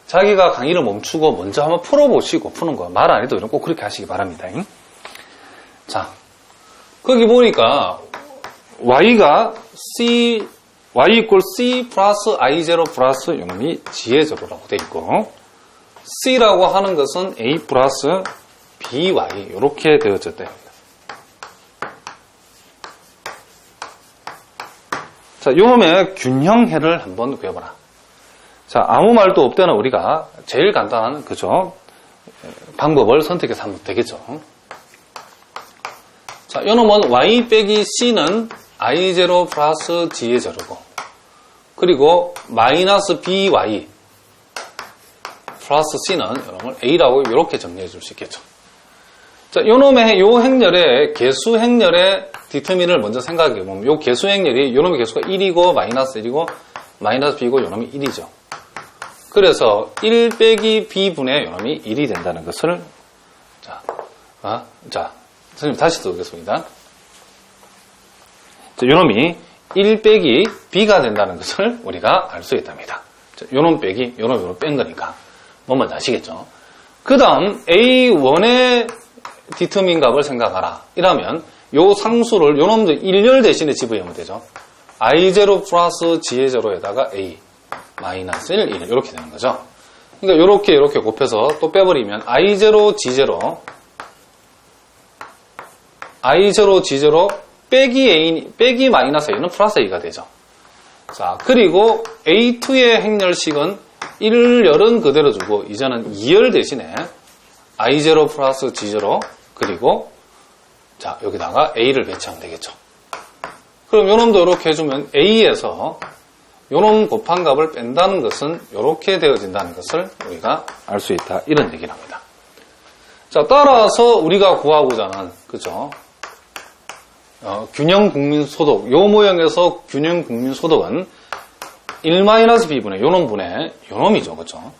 자기가 강의를 멈추고 먼저 한번 풀어보시고 푸는 거, 말 안 해도 꼭 그렇게 하시기 바랍니다. 자, 거기 보니까 y가 y equal c 플러스 i0 플러스 요놈이 g의 제로라고 되어 있고, c라고 하는 것은 a 플러스 by 이렇게 되어졌대요. 자, 요놈의 균형해를 한번 구해보라. 자, 아무 말도 없대는 우리가 제일 간단한 그죠 방법을 선택해서 하면 되겠죠. 자, 요놈은 y 빼기 c는 i0 플러스 g의 제로고, 그리고 마이너스 by 플러스 c는 요놈을 a라고 이렇게 정리해 줄 수 있겠죠. 자, 요놈의 요 행렬의 개수 행렬의 디터민을 먼저 생각해 보면 요 개수 행렬이 요놈의 개수가 1이고 마이너스 1이고 마이너스 b고 요놈이 1이죠. 그래서 1 빼기 b분의 요놈이 1이 된다는 것을 자, 선생님 다시 써보겠습니다. 자, 요놈이 1 빼기 b가 된다는 것을 우리가 알 수 있답니다. 자, 요놈 빼기 요놈 뺀 거니까 뭔 말인지 아시겠죠? 그 다음 A1의 디터민 값을 생각하라. 이러면 요 상수를 요놈도 1열 대신에 집어넣으면 되죠. I0 플러스 G의 제로에다가 A 마이너스 1, 1 이렇게 되는 거죠. 그러니까 이렇게 곱해서 또 빼버리면 I0 G0 G0 빼기 마이너스 A는 플러스 A가 되죠. 자, 그리고 A2의 행렬식은 1열은 그대로 주고 이제는 2열 대신에 I0 플러스 G0 그리고 자, 여기다가 A를 배치하면 되겠죠. 그럼 요놈도 이렇게 해주면 A에서 요놈 곱한 값을 뺀다는 것은 이렇게 되어진다는 것을 우리가 알 수 있다. 이런 얘기를 합니다. 자, 따라서 우리가 구하고자 하는, 그죠? 균형 국민소득, 요 모형에서 균형 국민소득은 1-b분의 요놈분의 요놈이죠. 그죠?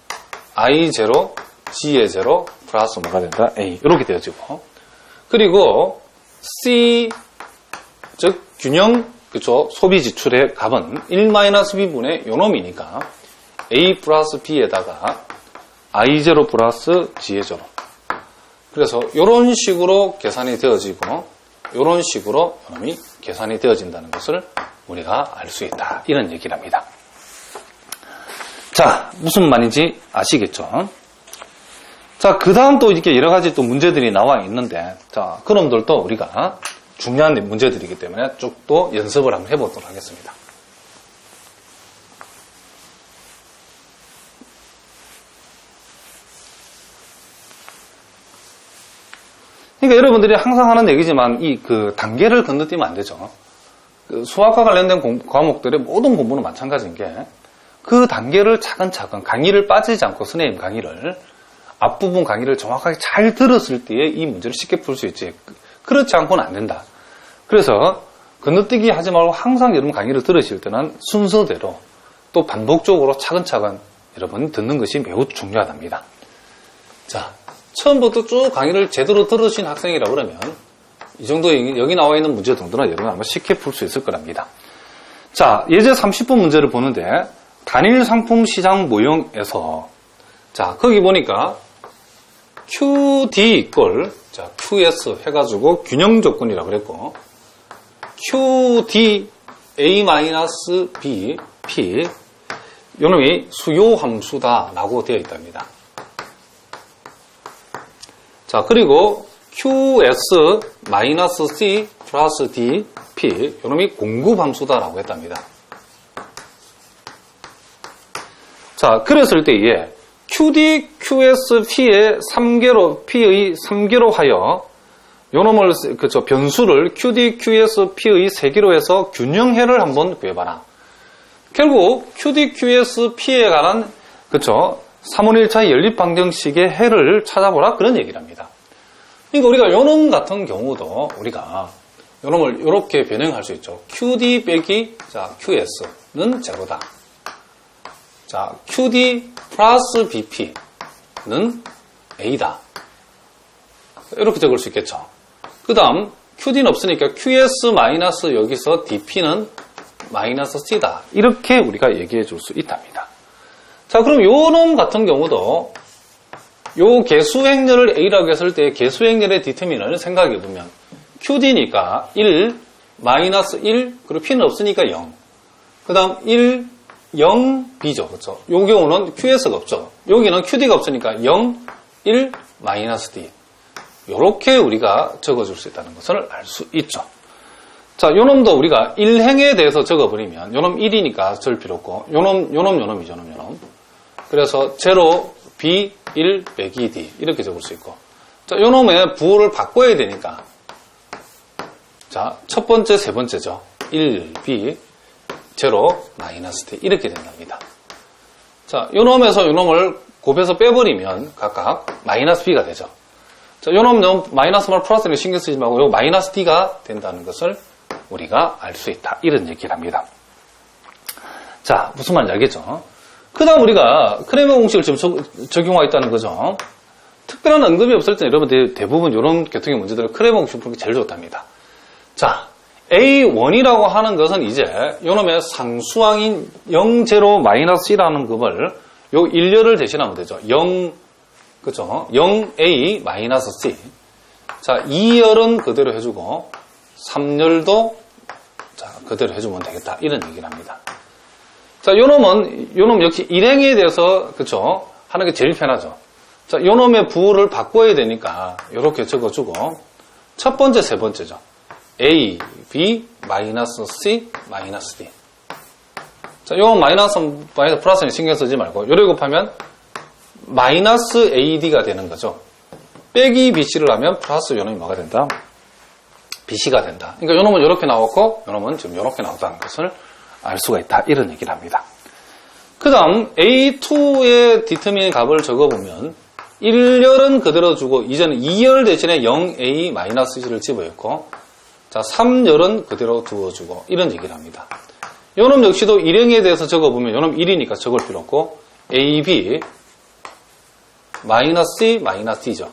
I0, G의 0, 플러스 뭐가 된다? A. 이렇게 되어지고. 그리고 C, 즉, 균형, 그죠? 소비 지출의 값은 1-b분의 요놈이니까 A 플러스 B에다가 I0 플러스 G의 0. 그래서 이런 식으로 계산이 되어지고 이런 식으로 요놈이 계산이 되어진다는 것을 우리가 알 수 있다. 이런 얘기랍니다. 자, 무슨 말인지 아시겠죠? 자, 그 다음 또 이렇게 여러 가지 또 문제들이 나와 있는데, 자, 그놈들도 우리가 중요한 문제들이기 때문에 쭉 또 연습을 한번 해보도록 하겠습니다. 그러니까 여러분들이 항상 하는 얘기지만 이 그 단계를 건너뛰면 안 되죠. 그 수학과 관련된 과목들의 모든 공부는 마찬가지인 게 그 단계를 차근차근 강의를 빠지지 않고 선생님 강의를 앞부분 강의를 정확하게 잘 들었을 때에 이 문제를 쉽게 풀 수 있지. 그렇지 않고는 안 된다. 그래서 건너뛰기 하지 말고 항상 여러분 강의를 들으실 때는 순서대로 또 반복적으로 차근차근 여러분 듣는 것이 매우 중요하답니다. 자, 처음부터 쭉 강의를 제대로 들으신 학생이라 그러면 이 정도 여기 나와 있는 문제 정도는 여러분 아마 쉽게 풀 수 있을 거랍니다. 자, 예제 30분 문제를 보는데 단일 상품 시장 모형에서 자, 거기 보니까 QD 이꼴 자, QS 해가지고 균형 조건이라고 그랬고 QD A-B P 요놈이 수요 함수다라고 되어 있답니다. 자, 그리고 QS-C 플러스 D P 요놈이 공급 함수다라고 했답니다. 자, 그랬을 때에 QD, QS, P의 3개로, P의 3개로 하여 요놈을, 그쵸, 변수를 QD, QS, P의 3개로 해서 균형해를 한번 구해봐라. 결국 QD, QS, P에 관한, 그쵸, 3분 1차 연립방정식의 해를 찾아보라. 그런 얘기를 합니다. 그러니까 우리가 요놈 같은 경우도 우리가 요놈을 이렇게 변형할 수 있죠. QD 빼기, 자, QS는 제로다. 자, QD 플러스 BP는 A다. 이렇게 적을 수 있겠죠. 그 다음, QD는 없으니까 QS 마이너스 여기서 DP는 마이너스 C다. 이렇게 우리가 얘기해 줄 수 있답니다. 자, 그럼 요 놈 같은 경우도 요 개수행렬을 A라고 했을 때 개수행렬의 디터미널을 생각해 보면 QD니까 1, 마이너스 1, 그리고 P는 없으니까 0. 그 다음 1, 0, B죠. 그렇죠? 요 경우는 QS가 없죠. 여기는 QD가 없으니까 0, 1, 마이너스 D. 요렇게 우리가 적어줄 수 있다는 것을 알 수 있죠. 자, 요 놈도 우리가 1행에 대해서 적어버리면 요 놈 1이니까 절 필요 없고 요놈이죠. 요놈. 그래서 0, B, 1, 빼기 D 이렇게 적을 수 있고 자, 요 놈의 부호를 바꿔야 되니까 자, 첫 번째, 세 번째죠. 1, B 0, 마이너스 D 이렇게 된답니다. 자, 요 놈에서 요 놈을 곱해서 빼버리면 각각 마이너스 B가 되죠. 자, 요 놈 마이너스 말 플러스는 신경 쓰지 말고 요 마이너스 D가 된다는 것을 우리가 알 수 있다. 이런 얘기를 합니다. 자, 무슨 말인지 알겠죠? 그 다음 우리가 크레머 공식을 지금 적용하고 있다는 거죠. 특별한 언급이 없을 때 여러분들 대부분 이런 계통의 문제들은 크레머 공식 푸는 게 제일 좋답니다. 자, A1이라고 하는 것은 이제 요놈의 상수항인 0, 0, 마이너스 C라는 급을 요 1열을 대신하면 되죠. 0, 그죠? 0A 마이너스 C. 자, 2열은 그대로 해주고 3열도 자, 그대로 해주면 되겠다. 이런 얘기를 합니다. 자, 요놈 역시 일행에 대해서 그쵸? 하는 게 제일 편하죠. 자, 요놈의 부호를 바꿔야 되니까 요렇게 적어주고 첫 번째, 세 번째죠. A, B, 마이너스 C, 마이너스 D. 자, 요 마이너스 플러스는 신경 쓰지 말고 요래 곱하면 마이너스 AD가 되는 거죠. 빼기 BC를 하면 플러스 요놈이 뭐가 된다? BC가 된다. 그러니까 요놈은 요렇게 나왔고 요놈은 지금 요렇게 나왔다는 것을 알 수가 있다. 이런 얘기를 합니다. 그 다음 A2의 디터민 값을 적어보면 1열은 그대로 주고 이제는 2열 대신에 0A-C를 집어넣고 자, 3열은 그대로 두어주고 이런 얘기를 합니다. 요놈 역시도 일행에 대해서 적어보면 요놈 1이니까 적을 필요 없고 AB 마이너스 C 마이너스 D죠.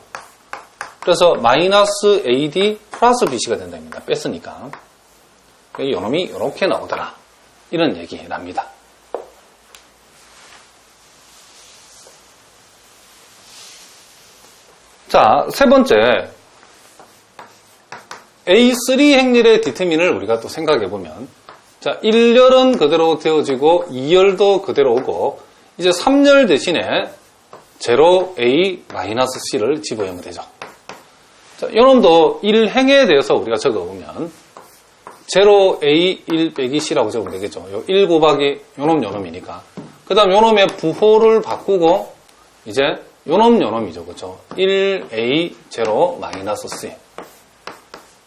그래서 마이너스 AD 플러스 BC가 된답니다. 뺐으니까. 요놈이 이렇게 나오더라. 이런 얘기를 합니다. 자, 세 번째 A3 행렬의 디터민을 우리가 또 생각해보면 자, 1열은 그대로 되어지고 2열도 그대로 오고 이제 3열 대신에 0A-C를 집어넣으면 되죠. 자, 요놈도 1행에 대해서 우리가 적어보면 0A1 빼기 C라고 적으면 되겠죠. 요 1 곱하기 요놈이니까. 그 다음 요놈의 부호를 바꾸고 이제 요놈이죠. 그죠? 1A0-C.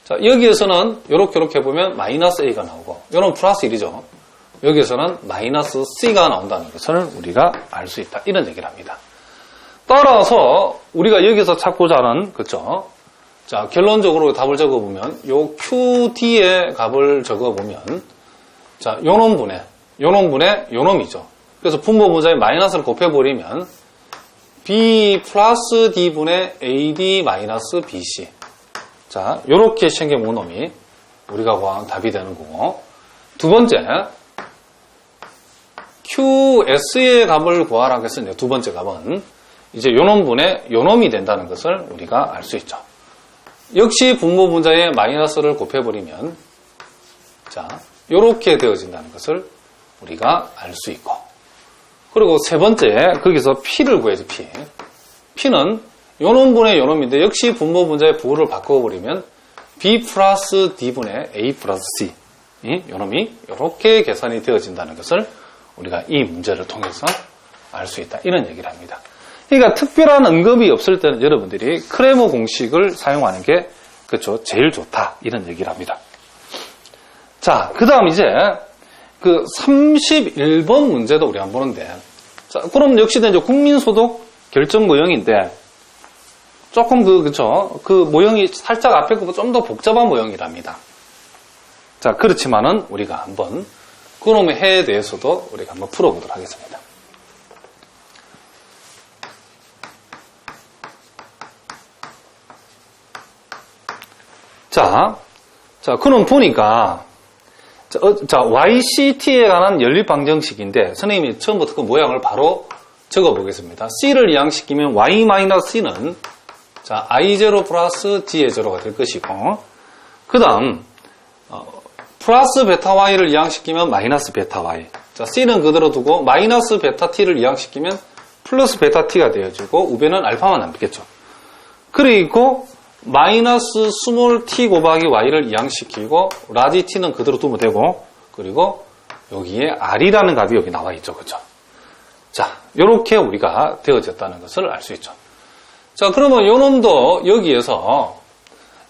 자, 여기에서는 요렇게 보면 마이너스 A가 나오고 요놈 플러스 1이죠. 여기에서는 마이너스 C가 나온다는 것을 우리가 알 수 있다. 이런 얘기를 합니다. 따라서 우리가 여기서 찾고자 하는 그죠? 자, 결론적으로 답을 적어보면 요 QD의 값을 적어보면 자, 요놈분의 요놈이죠. 그래서 분모 분자에 마이너스를 곱해버리면 B 플러스 D분의 AD 마이너스 BC. 자, 요렇게 생긴 모놈이 우리가 구한 답이 되는 거고. 두 번째, QS의 값을 구하라고 했으니까 두 번째 값은 이제 요놈분의 요놈이 된다는 것을 우리가 알 수 있죠. 역시 분모 분자에 마이너스를 곱해버리면 자, 요렇게 되어진다는 것을 우리가 알 수 있고. 그리고 세 번째, 거기서 P를 구해야죠, P. P는 요놈분의 요놈인데 역시 분모 분자의 부호를 바꿔버리면 B 플러스 D분의 A 플러스 C. 요놈이 이렇게 계산이 되어진다는 것을 우리가 이 문제를 통해서 알 수 있다. 이런 얘기를 합니다. 그러니까 특별한 언급이 없을 때는 여러분들이 크레모 공식을 사용하는 게 그렇죠, 제일 좋다. 이런 얘기를 합니다. 자, 그 다음 이제 그 31번 문제도 우리 한번 보는데 자, 그럼 역시도 이제 국민소득 결정 모형인데 조금 그쵸? 그 모형이 살짝 앞에 거보다 좀 더 복잡한 모형이랍니다. 자, 그렇지만은 우리가 한번 그놈의 해에 대해서도 우리가 한번 풀어보도록 하겠습니다. 자, 그놈 보니까 자, YCT에 관한 연립방정식인데 선생님이 처음부터 그 모양을 바로 적어보겠습니다. C를 이항시키면 Y-C는 자, I0 플러스 G의 제로가 될 것이고 그 다음 플러스 베타 Y를 이항시키면 마이너스 베타 Y. 자, C는 그대로 두고 마이너스 베타 T를 이항시키면 플러스 베타 T가 되어지고 우변은 알파만 남겠죠. 그리고 마이너스 스몰 t 곱하기 Y를 이항시키고 라지 T는 그대로 두면 되고 그리고 여기에 R이라는 값이 여기 나와 있죠. 그죠? 자, 요렇게 우리가 되어졌다는 것을 알 수 있죠. 자, 그러면 요놈도 여기에서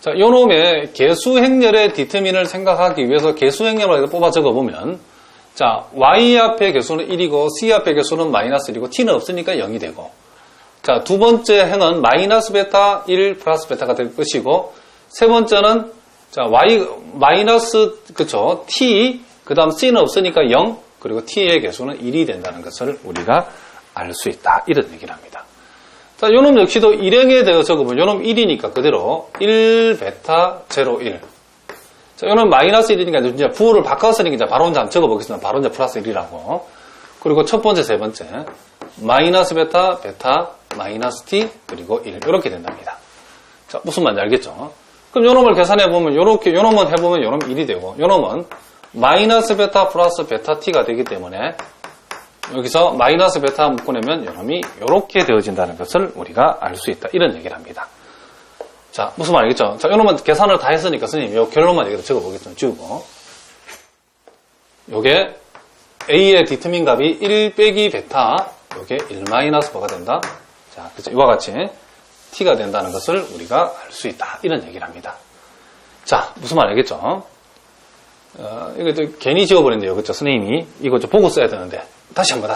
자, 요놈의 개수행렬의 디터민을 생각하기 위해서 개수행렬을 뽑아 적어보면 자, Y 앞의 개수는 1이고 C 앞의 개수는 마이너스 1이고 T는 없으니까 0이 되고 자, 두 번째 행은 마이너스 베타 1 플러스 베타가 될 것이고 세 번째는 자, Y 마이너스 그쵸 T 그 다음 C는 없으니까 0 그리고 T의 개수는 1이 된다는 것을 우리가 알 수 있다. 이런 얘기를 합니다. 자, 요놈 역시도 일행에 대해서 적으면 요놈 1이니까 그대로 1 베타 0 1. 자, 요놈 마이너스 1이니까 이제 부호를 바꿨으니까 이제 바로 혼자 한번 적어보겠습니다. 바로 이제 플러스 1이라고. 그리고 첫 번째, 세 번째 마이너스 베타 마이너스 T 그리고 1 이렇게 된답니다. 자, 무슨 말인지 알겠죠? 그럼 요놈을 계산해 보면 요렇게 요놈은 해보면 요놈 1이 되고 요놈은 마이너스 베타 플러스 베타 T가 되기 때문에 여기서 마이너스 베타 묶어내면 요놈이 이렇게 되어진다는 것을 우리가 알 수 있다. 이런 얘기를 합니다. 자, 무슨 말 알겠죠? 자, 요놈은 계산을 다 했으니까 선생님 요 결론만 여기다 적어보겠습니다. 지우고 요게 A의 디터민 값이 1 빼기 베타 요게 1 마이너스 뭐가 된다? 자, 그렇죠? 이와 같이 T가 된다는 것을 우리가 알 수 있다. 이런 얘기를 합니다. 자, 무슨 말 알겠죠? 이거 좀 괜히 지워버렸는데요. 그렇죠? 선생님이 이거 좀 보고 써야 되는데 다시 한번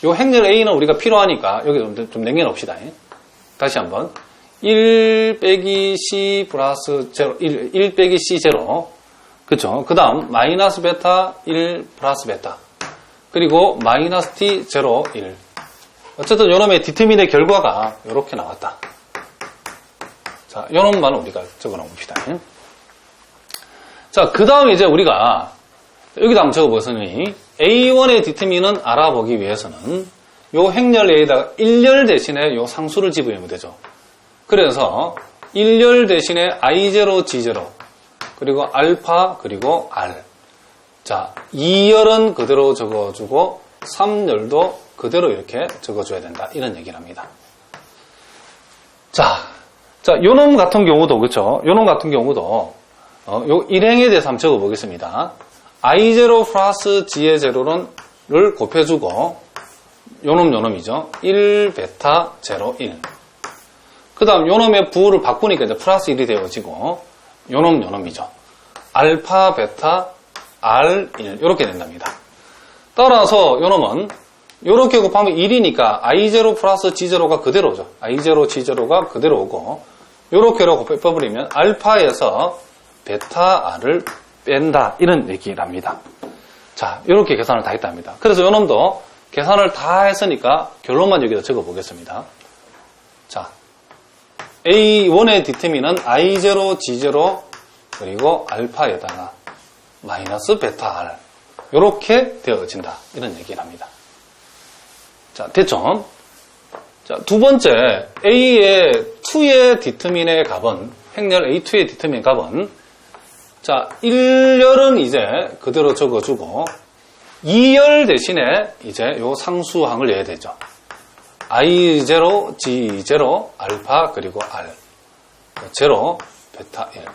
요 행렬 A는 우리가 필요하니까 여기 좀 남겨놓읍시다. 다시 한번 1 빼기 C 플러스 0, 1 빼기 C 제로. 그쵸? 그 다음, 마이너스 베타 1 플러스 베타. 그리고 마이너스 T 제로 1. 어쨌든 요놈의 디터민의 결과가 이렇게 나왔다. 자, 요놈만 우리가 적어 놓읍시다. 자, 그 다음 이제 우리가 여기다 한번 적어보겠으니 A1의 디터민은 알아보기 위해서는 요 행렬 A에다가 1열 대신에 요 상수를 집으면 되죠. 그래서 1열 대신에 I0, G0 그리고 알파 그리고 R. 자, 2열은 그대로 적어주고 3열도 그대로 이렇게 적어줘야 된다. 이런 얘기를 합니다. 자, 요놈 같은 경우도 그렇죠. 요놈 같은 경우도 요 일행에 대해서 한번 적어보겠습니다. I0 플러스 G의 제로를 곱해주고 요놈이죠. 1 베타 0 1. 그 다음 요놈의 부호를 바꾸니까 이제 플러스 1이 되어지고 요놈이죠. 알파 베타 R1 이렇게 된답니다. 따라서 요놈은 요렇게 곱하면 1이니까 I0 플러스 G0가 그대로죠. I0, G0가 그대로고 요렇게로 곱해버리면 알파에서 베타 R을 뺀다. 이런 얘기를 합니다. 자, 요렇게 계산을 다 했답니다. 그래서 요놈도 계산을 다 했으니까 결론만 여기다 적어보겠습니다. 자, A1의 디터민은 I0, G0 그리고 알파에다가 마이너스 베타 R 요렇게 되어진다. 이런 얘기를 합니다. 자, 됐죠? 자, 두 번째 A의 2의 디터민의 값은 행렬 A2의 디터민의 값은 자, 1열은 이제 그대로 적어주고 2열 대신에 이제 요 상수항을 내야 되죠. I0, G0, 알파 그리고 R 0, 베타 1.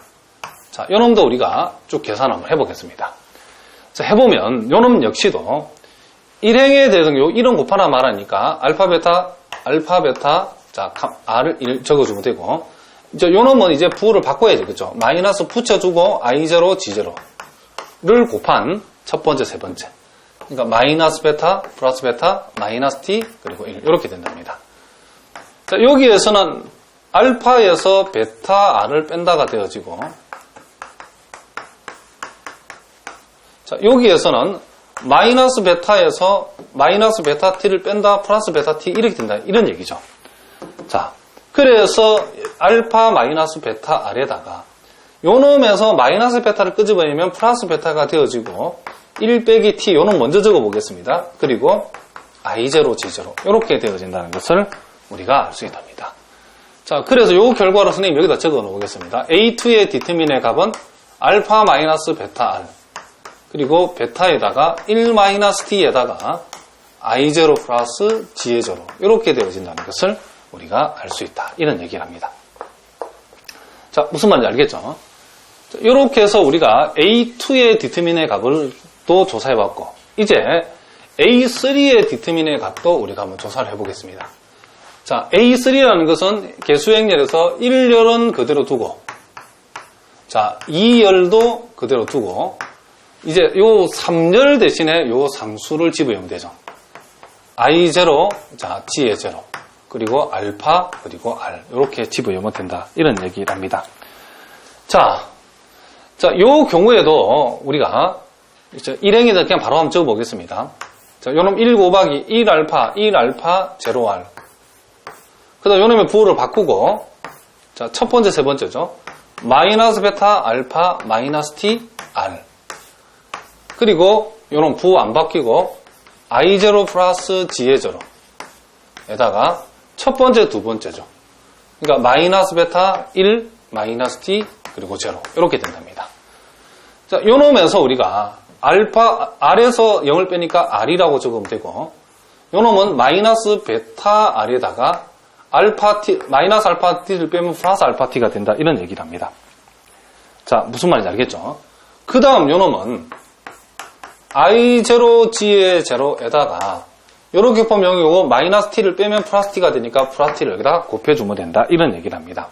자, 요놈도 우리가 쭉 계산 한번 해보겠습니다. 자, 해보면 요놈 역시도 1행에 대해서 요 1은 곱하나 말하니까 알파 베타 자, R을 1 적어주면 되고 이제 요놈은 이제 부호를 바꿔야죠. 그죠? 마이너스 붙여주고 I0, G0를 곱한 첫 번째, 세 번째. 그러니까 마이너스 베타, 플러스 베타, 마이너스 T, 그리고 1 이렇게 된답니다. 자, 여기에서는 알파에서 베타 R을 뺀다가 되어지고 자, 여기에서는 마이너스 베타에서 마이너스 베타 T를 뺀다, 플러스 베타 T 이렇게 된다. 이런 얘기죠. 자, 그래서 알파 마이너스 베타 R에다가 요놈에서 마이너스 베타를 끄집어내면 플러스 베타가 되어지고 1 빼기 T 요놈 먼저 적어보겠습니다. 그리고 I0, G0 이렇게 되어진다는 것을 우리가 알 수 있답니다. 자, 그래서 요 결과로 선생님 여기다 적어 놓겠습니다. A2의 디터민의 값은 알파 마이너스 베타 R 그리고 베타에다가 1 마이너스 T에다가 I0 플러스 G의 제로 이렇게 되어진다는 것을 우리가 알 수 있다. 이런 얘기를 합니다. 자, 무슨 말인지 알겠죠? 자, 이렇게 해서 우리가 A2의 디터민의 값을 또 조사해봤고 이제 A3의 디터민의 값도 우리가 한번 조사를 해보겠습니다. 자, A3라는 것은 개수행렬에서 1열은 그대로 두고 자, 2열도 그대로 두고 이제 요 3열 대신에 요 상수를 집으면 되죠. I0, 자, G의 제로 그리고 알파 그리고 R 이렇게 집으면 된다. 이런 얘기를 합니다. 자, 요 경우에도 우리가 이제 1행에다 그냥 바로 한번 적어보겠습니다. 자, 요놈 1 곱하기 1알파 0R 그 다음 요놈의 부호를 바꾸고 자, 첫 번째 세 번째죠. 마이너스 베타 알파 마이너스 T R 그리고 요놈 부호 안 바뀌고 I0 플러스 G의 제로에다가 첫 번째 두 번째죠. 그러니까 마이너스 베타 1 마이너스 T 그리고 제로 이렇게 된답니다. 자, 요놈에서 우리가 알파 R에서 0을 빼니까 R이라고 적으면 되고 요놈은 마이너스 베타 R에다가 알파 T, 마이너스 알파 T를 빼면 플러스 알파 T가 된다. 이런 얘기를 합니다. 자, 무슨 말인지 알겠죠? 그 다음 요놈은 I0 G의 제로에다가 이렇게 보면 요거 마이너스 T를 빼면 플러스 T가 되니까 플러스 T를 여기다 곱해주면 된다. 이런 얘기를 합니다.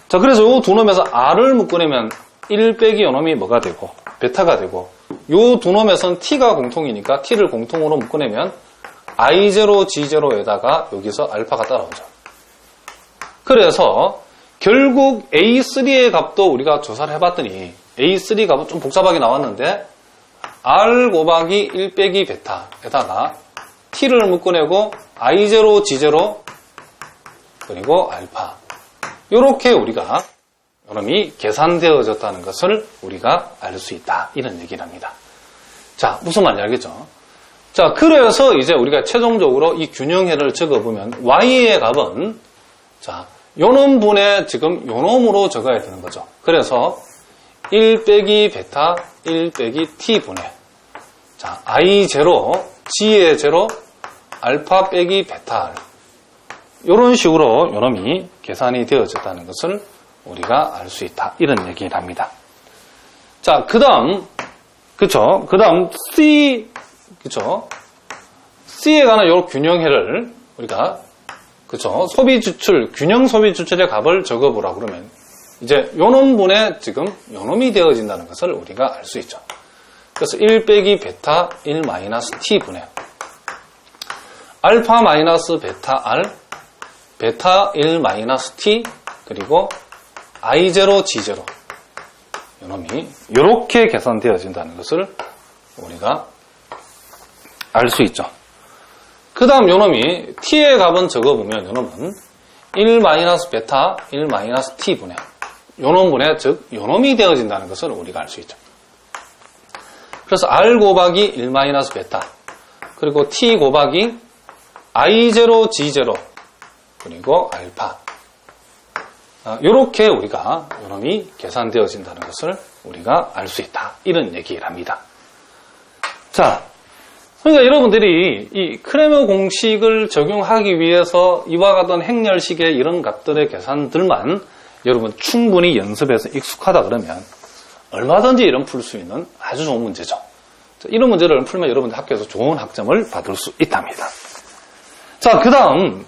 자, 그래서 요 두 놈에서 R을 묶어내면 1 빼기 요놈이 뭐가 되고 베타가 되고 요 두 놈에서는 T가 공통이니까 T를 공통으로 묶어내면 I0, G0에다가 여기서 알파가 따라오죠. 그래서 결국 A3의 값도 우리가 조사를 해봤더니 A3 값은 좀 복잡하게 나왔는데 R 곱하기 1 빼기 베타에다가 T를 묶어내고 I0, G0 그리고 알파 이렇게 우리가 요놈이 계산되어졌다는 것을 우리가 알 수 있다. 이런 얘기를 합니다. 자, 무슨 말인지 알겠죠? 자, 그래서 이제 우리가 최종적으로 이 균형해를 적어보면 Y의 값은 자, 요놈분의 지금 요놈으로 적어야 되는 거죠. 그래서 1 빼기 베타 1 빼기 T분의 자, I0, G의 제로, 알파 빼기 베타 이런 식으로 요놈이 계산이 되어졌다는 것을 우리가 알 수 있다. 이런 얘기를 합니다. 자, 그 다음, 그쵸? 그 다음, C, 그쵸? C에 관한 요 균형해를 우리가, 그쵸? 소비 지출, 균형 소비 지출의 값을 적어보라 그러면, 이제 요놈분의 지금 요놈이 되어진다는 것을 우리가 알 수 있죠. 그래서 1 빼기 베타 1 마이너스 T분의, 알파 마이너스 베타 R, 베타 1 마이너스 T, 그리고 I0, G0. 요놈이 이렇게 계산되어진다는 것을 우리가 알 수 있죠. 그 다음 요놈이 T의 값은 적어보면 요놈은 1 마이너스 베타 1 마이너스 T분의 요놈분의 즉 요놈이 되어진다는 것을 우리가 알 수 있죠. 그래서 R 곱하기 1 마이너스 베타 그리고 T 곱하기 I0, G0 그리고 알파 이렇게 우리가 요놈이 계산되어진다는 것을 우리가 알 수 있다. 이런 얘기를 합니다. 자, 그러니까 여러분들이 이 크레머 공식을 적용하기 위해서 이와 같은 행렬식의 이런 값들의 계산들만 여러분 충분히 연습해서 익숙하다 그러면 얼마든지 이런 풀 수 있는 아주 좋은 문제죠. 이런 문제를 풀면 여러분들 학교에서 좋은 학점을 받을 수 있답니다. 자, 그 다음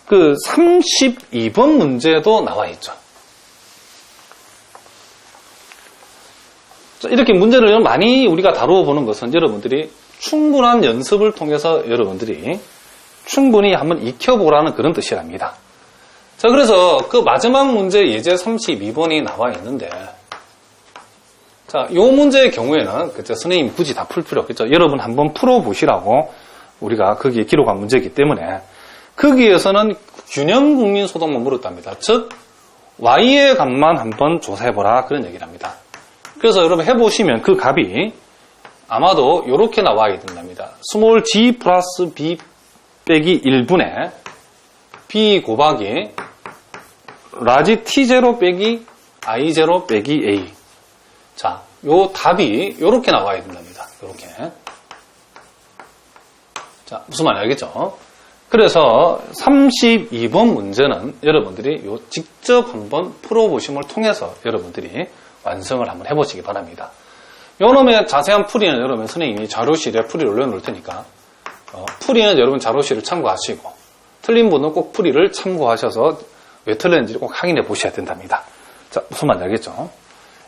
그 32번 문제도 나와 있죠. 자, 이렇게 문제를 많이 우리가 다루어 보는 것은 여러분들이 충분한 연습을 통해서 여러분들이 충분히 한번 익혀보라는 그런 뜻이랍니다. 자, 그래서 그 마지막 문제 예제 32번이 나와 있는데 자, 이 문제의 경우에는 그때 선생님이 굳이 다 풀 필요 없겠죠. 여러분 한번 풀어보시라고 우리가 거기에 기록한 문제이기 때문에 거기에서는 균형 국민소득만 물었답니다. 즉 Y의 값만 한번 조사해보라 그런 얘기를 합니다. 그래서 여러분 해보시면 그 값이 아마도 이렇게 나와야 된답니다. 스몰 g 플러스 b 빼기 1분의 b 곱하기 라지 t0 빼기 i0 빼기 a. 자, 요 답이 이렇게 나와야 된답니다. 이렇게. 자, 무슨 말인지 알겠죠? 그래서 32번 문제는 여러분들이 요 직접 한번 풀어보심을 통해서 여러분들이 완성을 한번 해보시기 바랍니다. 요놈의 자세한 풀이는 여러분 선생님이 자료실에 풀이를 올려놓을 테니까 풀이는 여러분 자료실을 참고하시고 틀린 분은 꼭 풀이를 참고하셔서 왜 틀렸는지 꼭 확인해 보셔야 된답니다. 자, 무슨 말인지 알겠죠?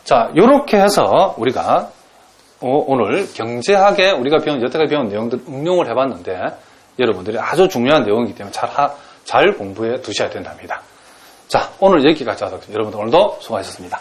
자, 요렇게 해서 우리가 오늘 경제학에 우리가 여태까지 배운 내용들 응용을 해봤는데 여러분들이 아주 중요한 내용이기 때문에 잘 공부해 두셔야 된답니다. 자, 오늘 여기까지 하도록 하겠습니다. 여러분들 오늘도 수고하셨습니다.